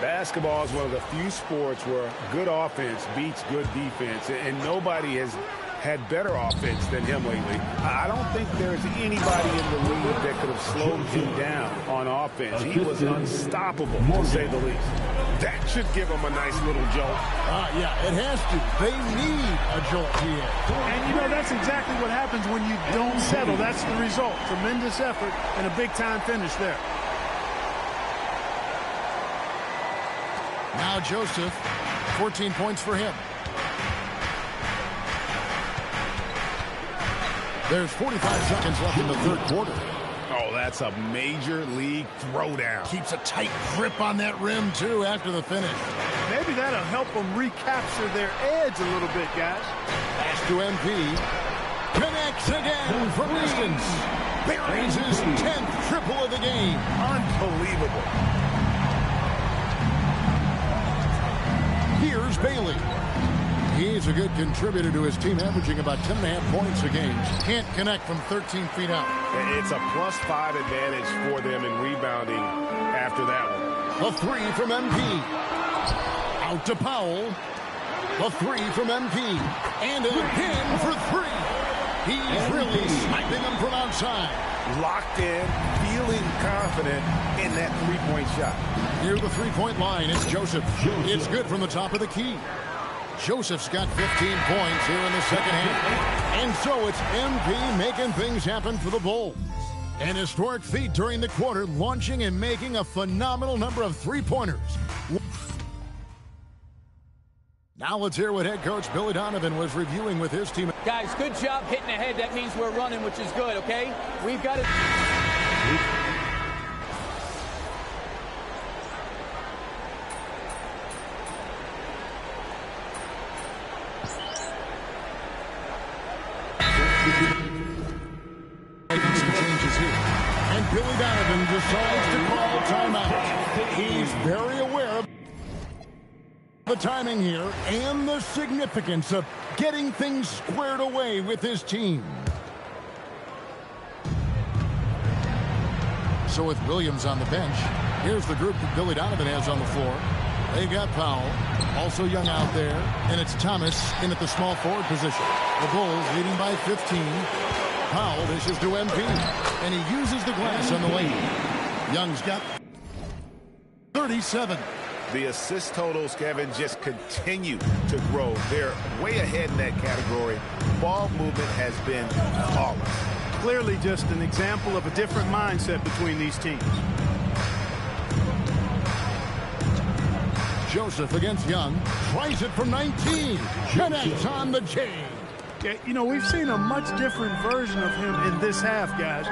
Basketball is one of the few sports where good offense beats good defense, and nobody has had better offense than him lately. I don't think there's anybody in the league that could have slowed him down on offense. He was unstoppable, to say the least. That should give him a nice little jolt. Yeah, it has to. They need a jolt here. And, you know, that's exactly what happens when you don't settle. That's the result. Tremendous effort and a big-time finish there. Now Joseph, 14 points for him. There's 45 seconds left in the third quarter. Oh, that's a major league throwdown. Keeps a tight grip on that rim, too, after the finish. Maybe that'll help them recapture their edge a little bit, guys. Pass to MP. Connects again from distance. buries his 10th triple of the game. Unbelievable. Here's Bailey. He's a good contributor to his team, averaging about 10.5 points a game. Can't connect from 13 feet out. It's a +5 advantage for them in rebounding after that one. A three from MP. Out to Powell. A three from MP. And again for three. He's really sniping them from outside. Locked in, feeling confident in that three-point shot. Near the three-point line, it's Joseph. It's good from the top of the key. Joseph's got 15 points here in the second half. And so it's MP making things happen for the Bulls. An historic feat during the quarter, launching and making a phenomenal number of three-pointers. Now let's hear what head coach Billy Donovan was reviewing with his team. Guys, good job hitting ahead. That means we're running, which is good, okay? We've got it. Making some changes here. And Billy Donovan decides to call timeout. He's very aware of the timing here and the significance of getting things squared away with his team. So with Williams on the bench, here's the group that Billy Donovan has on the floor. They've got Powell, also Young out there, and it's Thomas in at the small forward position. The Bulls leading by 15. Powell dishes to MP, and he uses the glass on the lane. Young's got 37. The assist totals, Kevin, just continue to grow. They're way ahead in that category. Ball movement has been flawless. Clearly just an example of a different mindset between these teams. Joseph against Young. Tries it from 19. Connects on the chain. Yeah, you know, we've seen a much different version of him in this half, guys.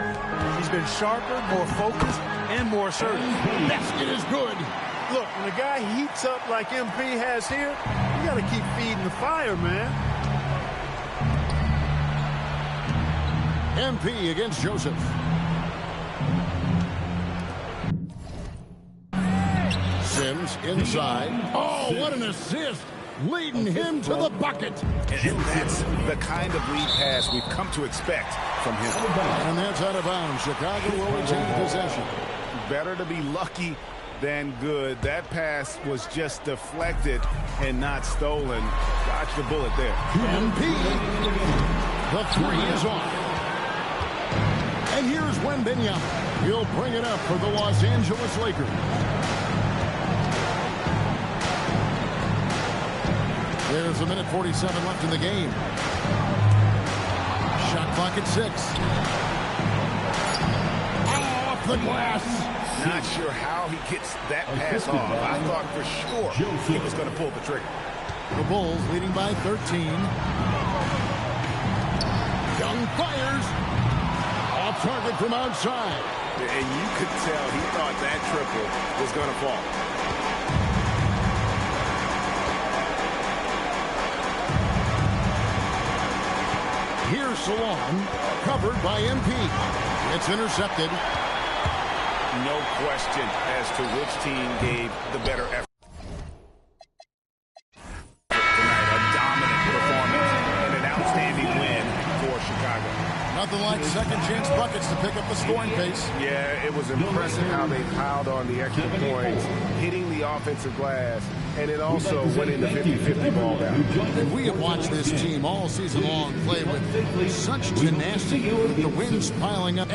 He's been sharper, more focused, and more assertive. Basket is good. Look, when a guy heats up like MP has here, you got to keep feeding the fire, man. MP against Joseph. Sims inside. Oh, what an assist. Leading him to the bucket. And that's the kind of lead pass we've come to expect from him. And that's out of bounds. Chicago will retain possession. Better to be lucky than good. That pass was just deflected and not stolen. Dodge the bullet there. MP. The three is on. And here's Wembanyama. He'll bring it up for the Los Angeles Lakers. There's a minute 47 left in the game. Shot clock at 6. Off the glass. Not sure how he gets that pass off. I thought for sure he was going to pull the trigger. The Bulls leading by 13. Young fires. Off target from outside. And you could tell he thought that triple was going to fall. Here's Salon, covered by MP. It's intercepted. No question as to which team gave the better effort tonight. A dominant performance and an outstanding win for Chicago. Nothing like second chance buckets to pick up the scoring pace. Yeah, it was impressive how they piled on the extra points, hitting the offensive glass, and it also went into 50-50 ball down. And we have watched this team all season long play with such tenacity, the wins piling up.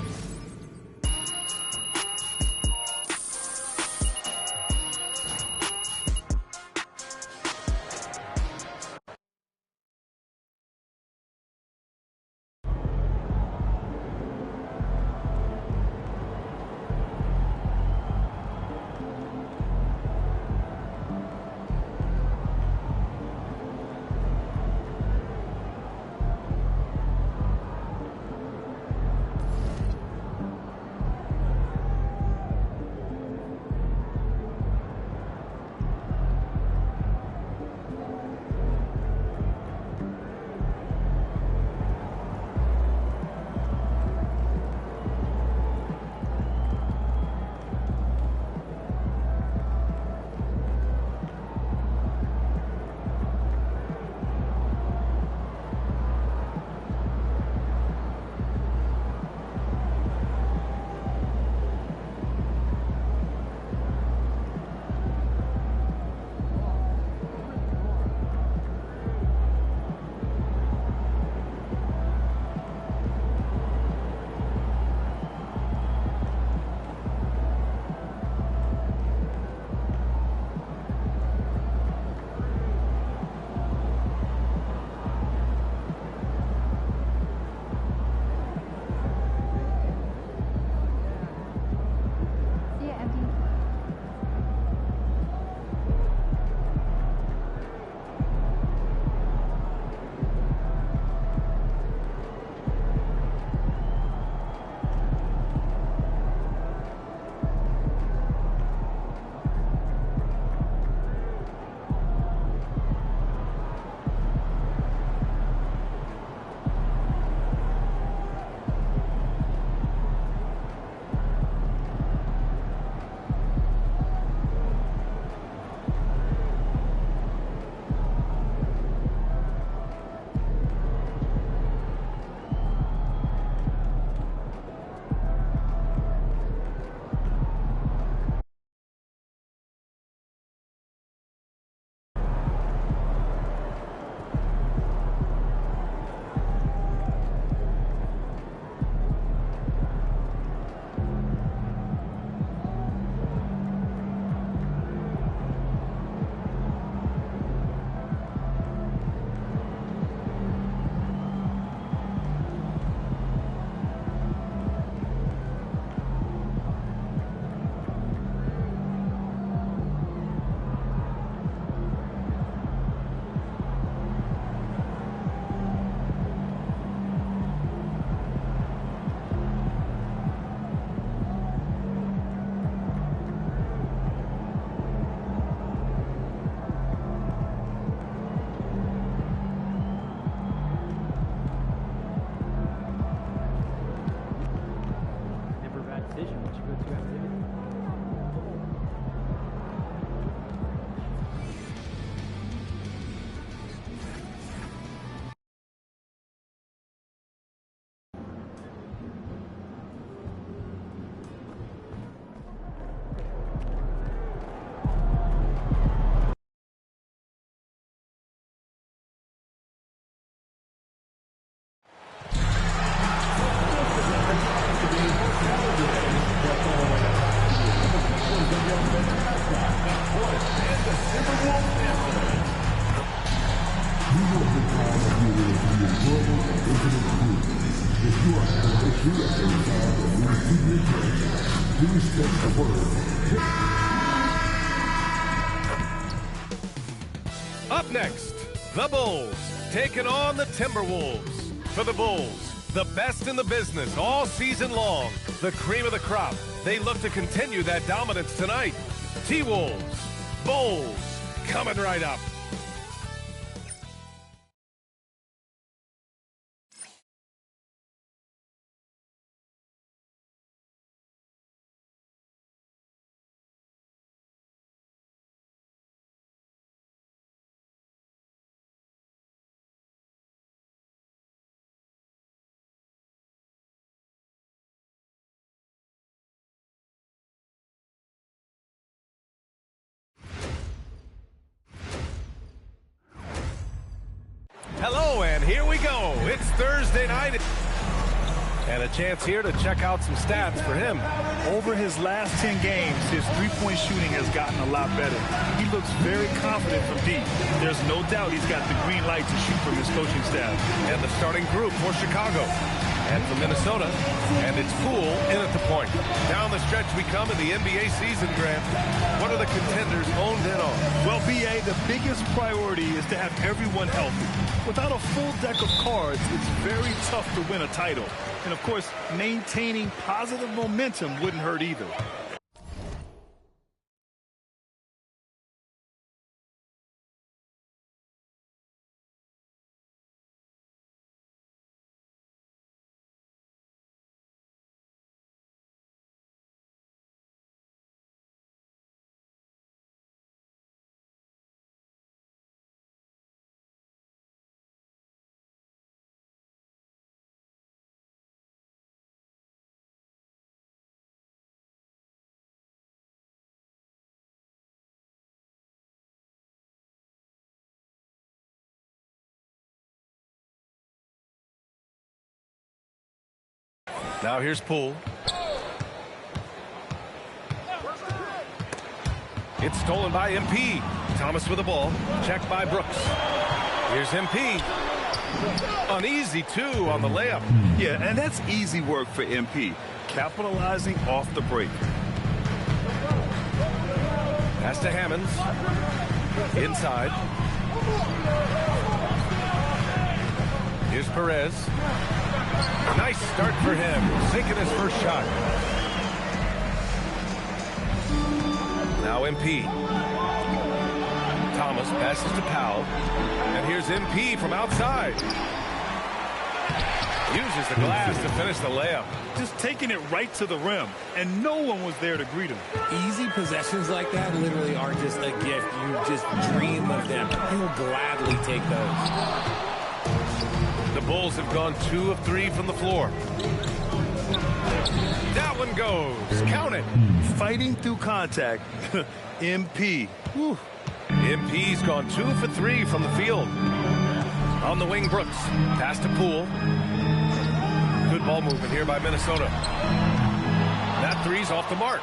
Up next, the Bulls taking on the Timberwolves. For the Bulls, the best in the business all season long, the cream of the crop. They look to continue that dominance tonight. T-Wolves, Bulls, coming right up. Hello, and here we go. It's Thursday night. And a chance here to check out some stats for him. Over his last 10 games, his three-point shooting has gotten a lot better. He looks very confident from deep. There's no doubt he's got the green light to shoot from his coaching staff. And the starting group for Chicago. And for Minnesota. And it's Poole in at the point. Down the stretch we come in the NBA season, Grant. What are the contenders honed in on? Well, B.A., the biggest priority is to have everyone healthy. Without a full deck of cards, it's very tough to win a title. And, of course, maintaining positive momentum wouldn't hurt either. Now here's Poole. It's stolen by MP. Thomas with the ball. Checked by Brooks. Here's MP. An easy two on the layup. Yeah, and that's easy work for MP. Capitalizing off the break. Pass to Hammonds. Inside. Here's Perez. Nice start for him. Sinking his first shot. Now MP. Thomas passes to Powell. And here's MP from outside. Uses the glass to finish the layup. Just taking it right to the rim. And no one was there to greet him. Easy possessions like that literally are just a gift. You just dream of them. He'll gladly take those. The Bulls have gone 2 of 3 from the floor. That one goes. Count it. Fighting through contact. MP. Whew. MP's gone 2 for 3 from the field. On the wing, Brooks. Pass to Poole. Good ball movement here by Minnesota. That three's off the mark.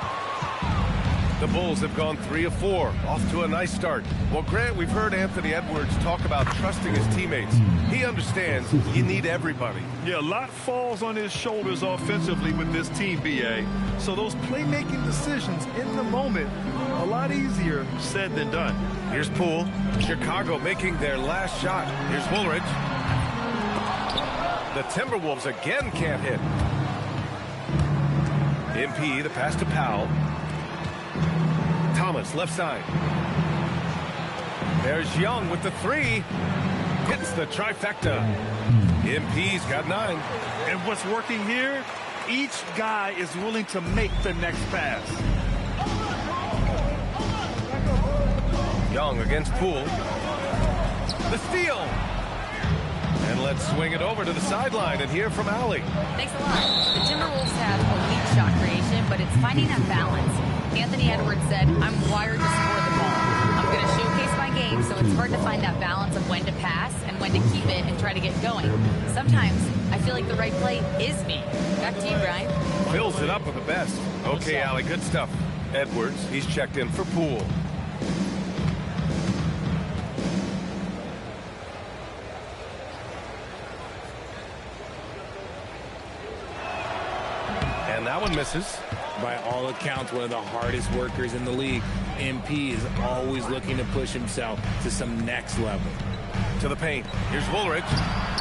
The Bulls have gone 3 of 4. Off to a nice start. Well, Grant, we've heard Anthony Edwards talk about trusting his teammates. He understands you need everybody. Yeah, a lot falls on his shoulders offensively with this team, B.A. So those playmaking decisions in the moment, a lot easier said than done. Here's Poole. Chicago making their last shot. Here's Woolridge. The Timberwolves again can't hit. MP, the pass to Powell. Thomas, left side. There's Young with the three. Hits the trifecta. MP's got 9. And what's working here, each guy is willing to make the next pass. Young against Poole. The steal. And let's swing it over to the sideline and hear from Allie. Thanks a lot. The Timberwolves have a weak shot creation, but it's finding that balance. Anthony Edwards said, I'm wired to score the ball. I'm going to showcase my game, so it's hard to find that balance of when to pass and when to keep it and try to get going. Sometimes I feel like the right play is me. Back to you, Brian. Fills it up with the best. Okay, Allie, good stuff. Edwards, he's checked in for Poole. And that one misses. By all accounts, one of the hardest workers in the league. MP is always looking to push himself to some next level. To the paint. Here's Woolridge.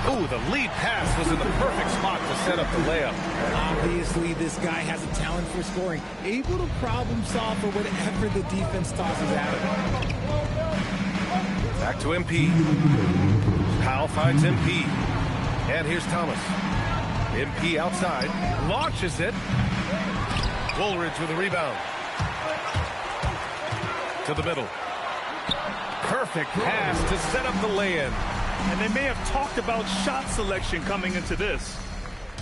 Ooh, the lead pass was in the perfect spot to set up the layup. Obviously, this guy has a talent for scoring, able to problem solve for whatever the defense tosses at him. Back to MP. Powell finds MP. And here's Thomas. MP outside. Launches it. Woolridge with a rebound. To the middle. Perfect pass to set up the lay-in. And they may have talked about shot selection coming into this.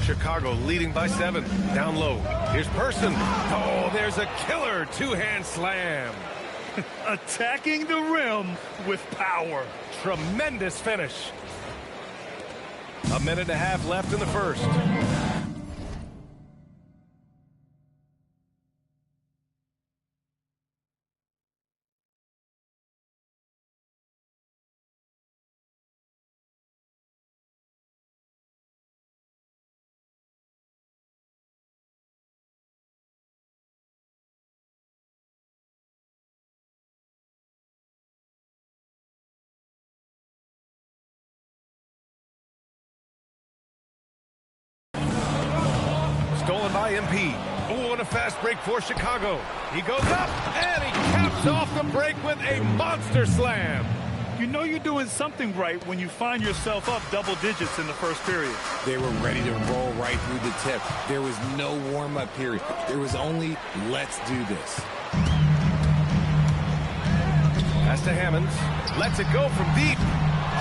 Chicago leading by 7. Down low. Here's Person. Oh, there's a killer two-hand slam. Attacking the rim with power. Tremendous finish. A minute and a half left in the first. Stolen by MP. Oh, and a fast break for Chicago. He goes up, and he caps off the break with a monster slam. You know you're doing something right when you find yourself up double digits in the first period. They were ready to roll right through the tip. There was no warm-up period. There was only, let's do this. Pass to Hammonds. Lets it go from deep.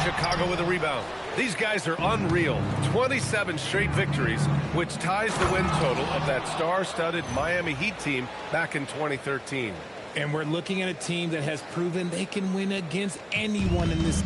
Chicago with a rebound. These guys are unreal. 27 straight victories, which ties the win total of that star-studded Miami Heat team back in 2013. And we're looking at a team that has proven they can win against anyone in this.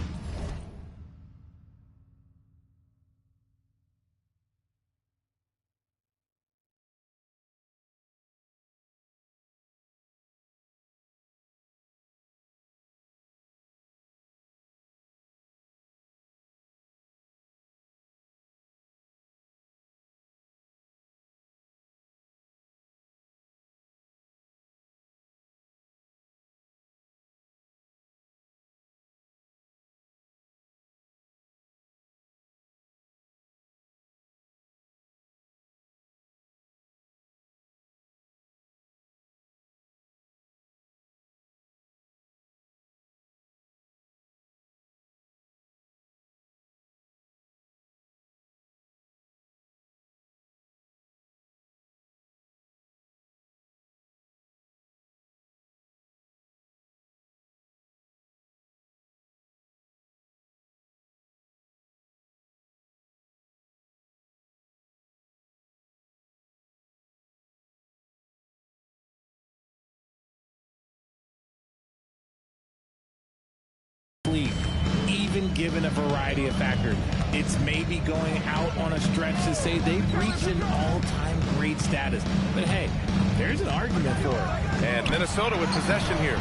Even given a variety of factors, it's maybe going out on a stretch to say they've reached an all-time great status. But hey, there's an argument for it. And Minnesota with possession here.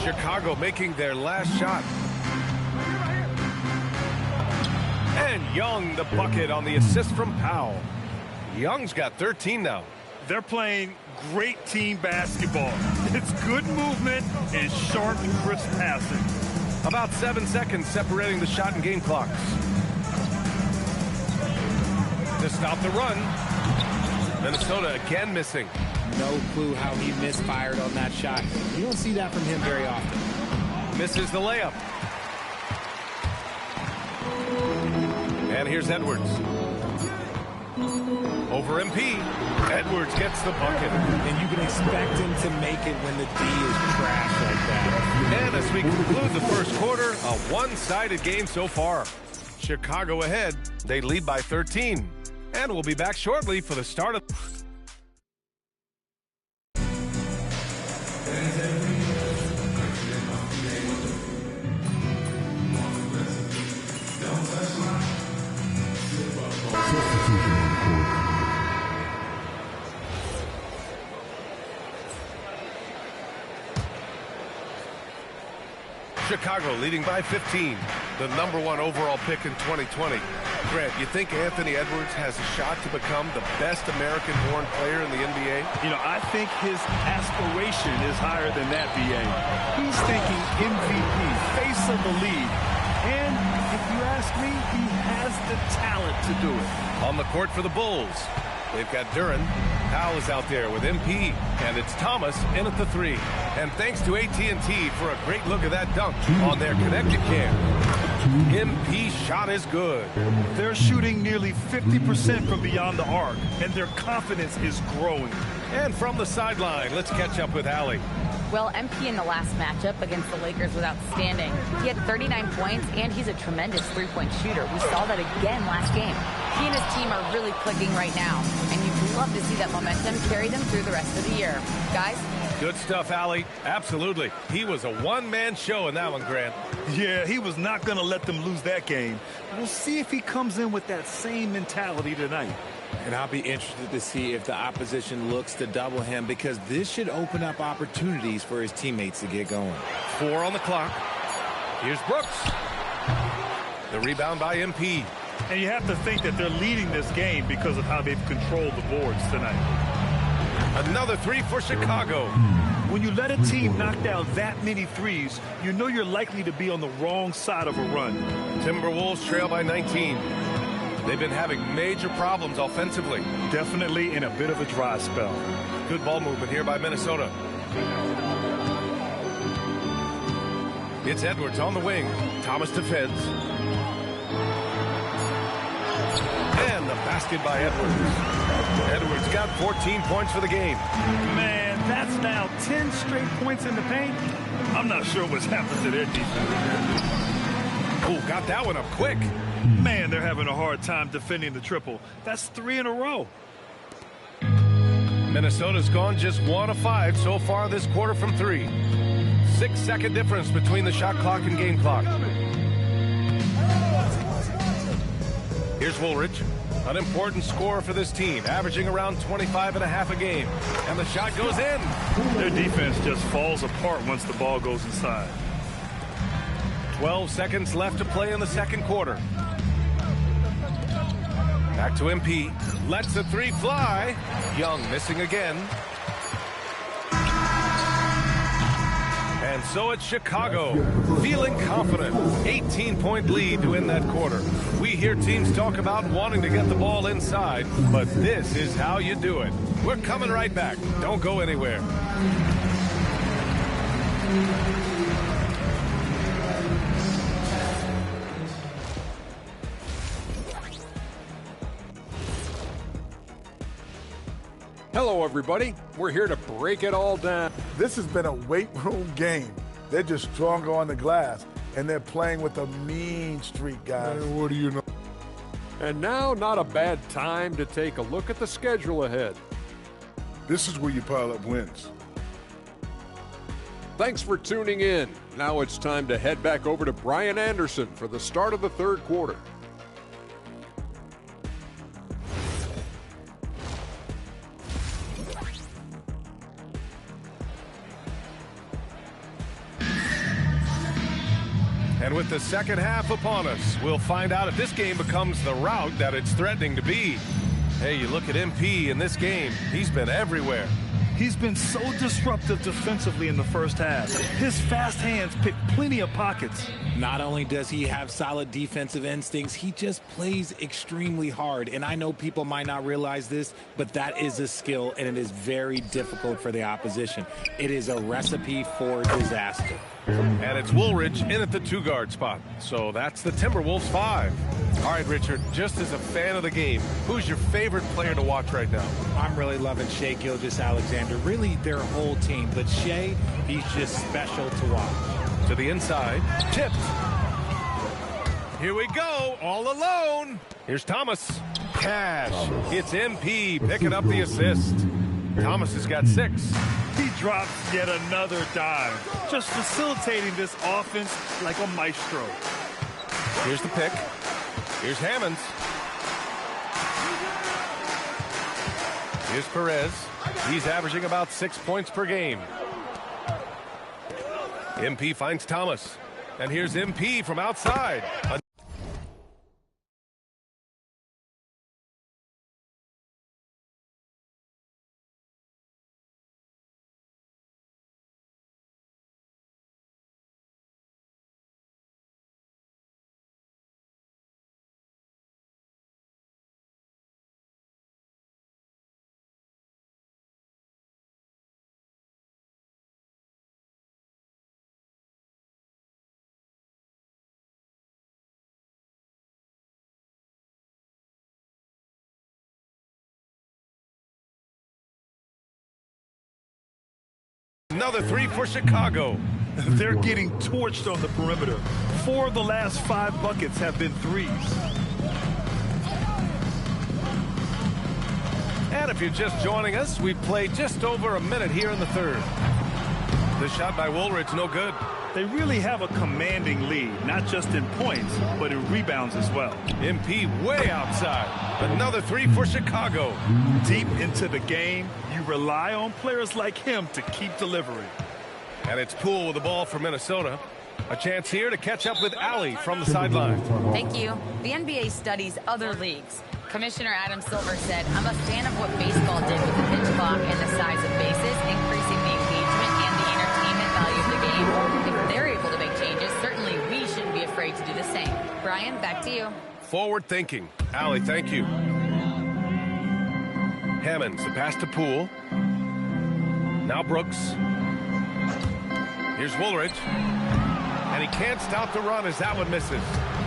Chicago making their last shot. And Young the bucket on the assist from Powell. Young's got 13 now. They're playing great team basketball. It's good movement and sharp, crisp passing. About 7 seconds separating the shot and game clocks. To stop the run. Minnesota again missing. No clue how he misfired on that shot. You don't see that from him very often. Misses the layup. And here's Edwards. Over MP. Edwards gets the bucket. And you can expect him to make it when the D is trash like that. And as we conclude the first quarter, a one-sided game so far. Chicago ahead. They lead by 13. And we'll be back shortly for the start of... Chicago leading by 15. the #1 overall pick in 2020. Grant, you think Anthony Edwards has a shot to become the best American-born player in the NBA? You know, I think his aspiration is higher than that, BA. He's thinking MVP, face of the league. And if you ask me, he has the talent to do it. On the court for the Bulls, they've got Duren. Powell is out there with MP, and it's Thomas in at the 3. And thanks to AT&T for a great look at that dunk on their connected cam. MP's shot is good. They're shooting nearly 50% from beyond the arc, and their confidence is growing. And from the sideline, let's catch up with Allie. Well, MP in the last matchup against the Lakers was outstanding. He had 39 points, and he's a tremendous three-point shooter. We saw that again last game. He and his team are really clicking right now, and you'd love to see that momentum carry them through the rest of the year. Guys? Good stuff, Allie. Absolutely. He was a one-man show in that one, Grant. Yeah, he was not going to let them lose that game. We'll see if he comes in with that same mentality tonight. And I'll be interested to see if the opposition looks to double him, because this should open up opportunities for his teammates to get going. 4 on the clock. Here's Brooks. The rebound by MP. And you have to think that they're leading this game because of how they've controlled the boards tonight. Another 3 for Chicago. When you let a team knock down that many threes, you know you're likely to be on the wrong side of a run. Timberwolves trail by 19. They've been having major problems offensively. Definitely in a bit of a dry spell. Good ball movement here by Minnesota. It's Edwards on the wing. Thomas defends. And the basket by Edwards. Edwards got 14 points for the game. Man, that's now 10 straight points in the paint. I'm not sure what's happened to their defense. Oh, got that one up quick. Man, they're having a hard time defending the triple. That's 3 in a row. Minnesota's gone just 1 of 5 so far this quarter from 3. 6-second difference between the shot clock and game clock. Here's Woolridge, an important scorer for this team, averaging around 25.5 a game. And the shot goes in. Their defense just falls apart once the ball goes inside. 12 seconds left to play in the second quarter. Back to MP. Lets the 3 fly. Young missing again. And so it's Chicago, feeling confident. 18-point lead to end that quarter. We hear teams talk about wanting to get the ball inside, but this is how you do it. We're coming right back. Don't go anywhere. Hello, everybody. We're here to break it all down. This has been a weight room game. They're just stronger on the glass, and they're playing with a mean streak, guys. Man, what do you know? And now, not a bad time to take a look at the schedule ahead. This is where you pile up wins. Thanks for tuning in. Now it's time to head back over to Brian Anderson for the start of the third quarter. And with the second half upon us, we'll find out if this game becomes the rout that it's threatening to be. Hey, you look at MP in this game, he's been everywhere. He's been so disruptive defensively in the first half. His fast hands pick plenty of pockets. Not only does he have solid defensive instincts, he just plays extremely hard. And I know people might not realize this, but that is a skill, and it is very difficult for the opposition. It is a recipe for disaster. And it's Woolridge in at the 2-guard spot. So that's the Timberwolves 5. All right, Richard, just as a fan of the game, who's your favorite player to watch right now? I'm really loving Shai Gilgeous-Alexander, really their whole team. But Shai, he's just special to watch. To the inside, tipped. Here we go, all alone. Here's Thomas. Cash. It's MP picking up the assist. Thomas has got 6. He drops yet another dive, just facilitating this offense like a maestro. Here's the pick. Here's Hammonds. Here's Perez. He's averaging about 6 points per game. MP finds Thomas. And here's MP from outside. Another three for Chicago. They're getting torched on the perimeter. 4 of the last 5 buckets have been threes. And if you're just joining us, we've played just over a minute here in the third. The shot by Woolridge, no good. They really have a commanding lead, not just in points, but in rebounds as well. MP way outside. Another three for Chicago. Deep into the game, you rely on players like him to keep delivering. And it's Poole with the ball for Minnesota. A chance here to catch up with Allie from the sideline. Thank you. The NBA studies other leagues. Commissioner Adam Silver said, I'm a fan of what baseball did with the pitch clock and the size of bases, increasing the engagement and the entertainment value of the game. If they're able to make changes, certainly we shouldn't be afraid to do the same. Brian, back to you. Forward thinking. Allie, thank you. Hammonds, the pass to Poole. Now Brooks. Here's Woolridge. And he can't stop the run as that one misses.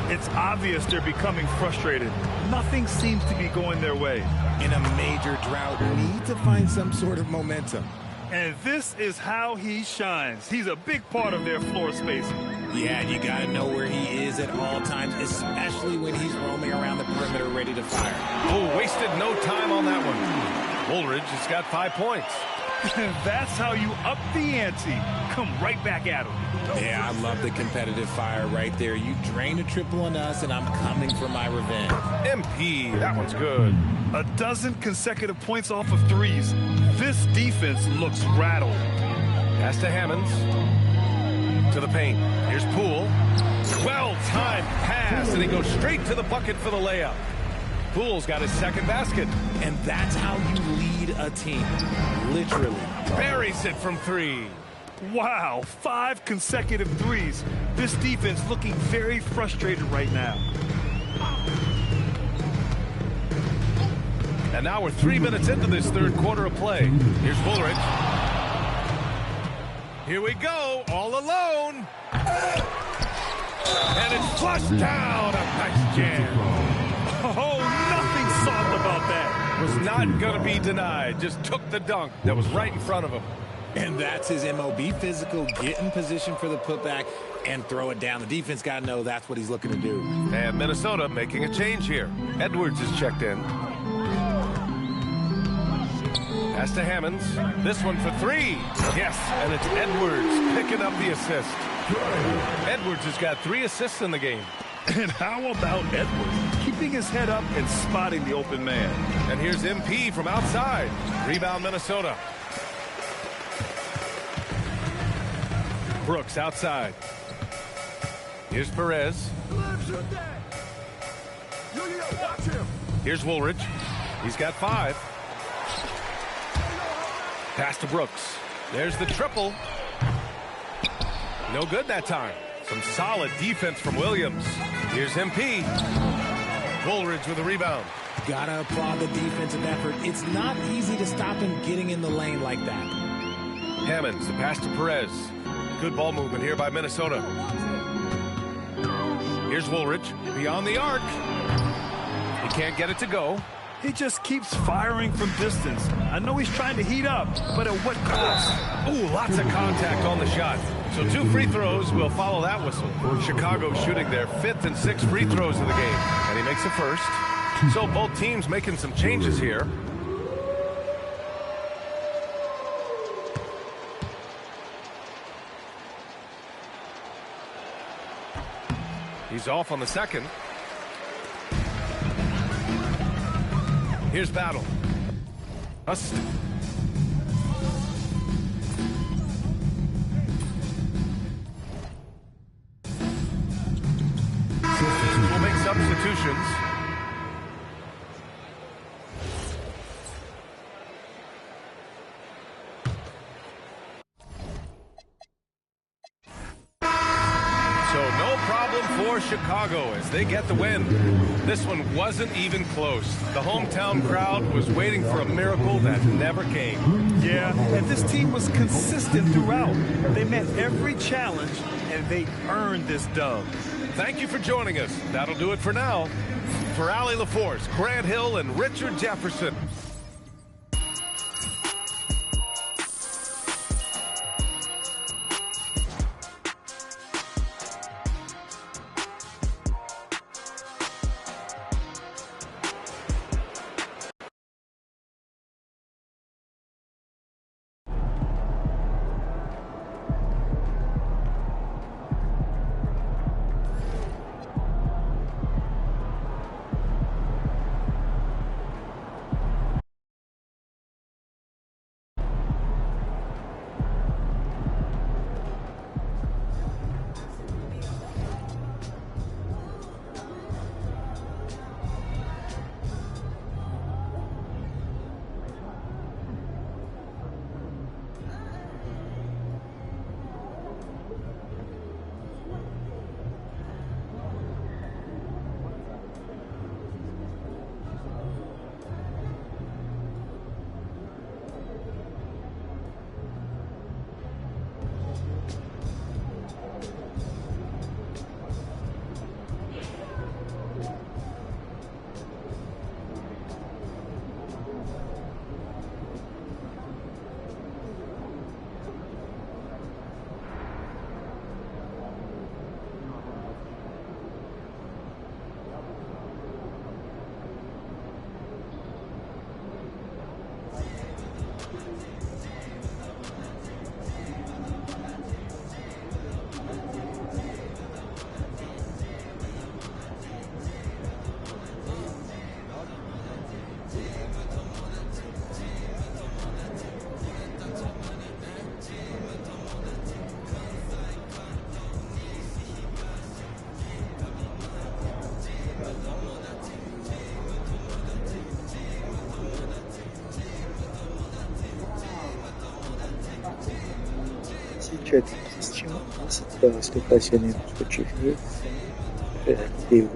It's obvious they're becoming frustrated. Nothing seems to be going their way. In a major drought, need to find some sort of momentum. And this is how he shines. He's a big part of their floor spacing. Yeah, and you got to know where he is at all times, especially when he's roaming around the perimeter ready to fire. Oh, wasted no time on that one. Woolridge has got 5 points. That's how you up the ante. Come right back at him. Yeah, I love the competitive fire right there. You drain a triple on us, and I'm coming for my revenge. MP, that one's good. A dozen consecutive points off of threes. This defense looks rattled. Pass to Hammonds. To the paint. Here's Poole. Well-timed pass, and he goes straight to the bucket for the layup. Poole's got his second basket. And that's how you lead a team. Literally. Buries it from 3. Wow, 5 consecutive threes. This defense looking very frustrated right now. And now we're 3 minutes into this third quarter of play. Here's Woolridge. Here we go, all alone. And it's flushed down. A nice jam. Oh, nothing soft about that. Was not going to be denied. Just took the dunk that was right in front of him. And that's his MO. Be physical, get in position for the putback, and throw it down. The defense got to know that's what he's looking to do. And Minnesota making a change here. Edwards is checked in. Pass to Hammonds. This one for 3. Yes, and it's Edwards picking up the assist. Edwards has got 3 assists in the game. And how about Edwards keeping his head up and spotting the open man? And here's MP from outside. Rebound Minnesota. Brooks outside. Here's Perez. Here's Woolridge. He's got 5. Pass to Brooks. There's the triple. No good that time. Some solid defense from Williams. Here's MP. Woolridge with a rebound. Gotta applaud the defensive effort. It's not easy to stop him getting in the lane like that. Hammonds, the pass to Perez. Good ball movement here by Minnesota. Here's Woolridge. Beyond the arc. He can't get it to go. He just keeps firing from distance. I know he's trying to heat up, but at what cost? Ooh, lots of contact on the shot. So 2 free throws will follow that whistle. Chicago shooting their 5th and 6th free throws of the game. And he makes it first. So both teams making some changes here. He's off on the second. Here's Battle. substitutions. So no problem for Chicago as they get the win. This one wasn't even close. The hometown crowd was waiting for a miracle that never came. Yeah, and this team was consistent throughout. They met every challenge, and they earned this dub. Thank you for joining us. That'll do it for now. For Allie LaForce, Grant Hill, and Richard Jefferson. Si tu as des questions, n'hésite pas à rester passionné de ce que tu fais, fais la vidéo.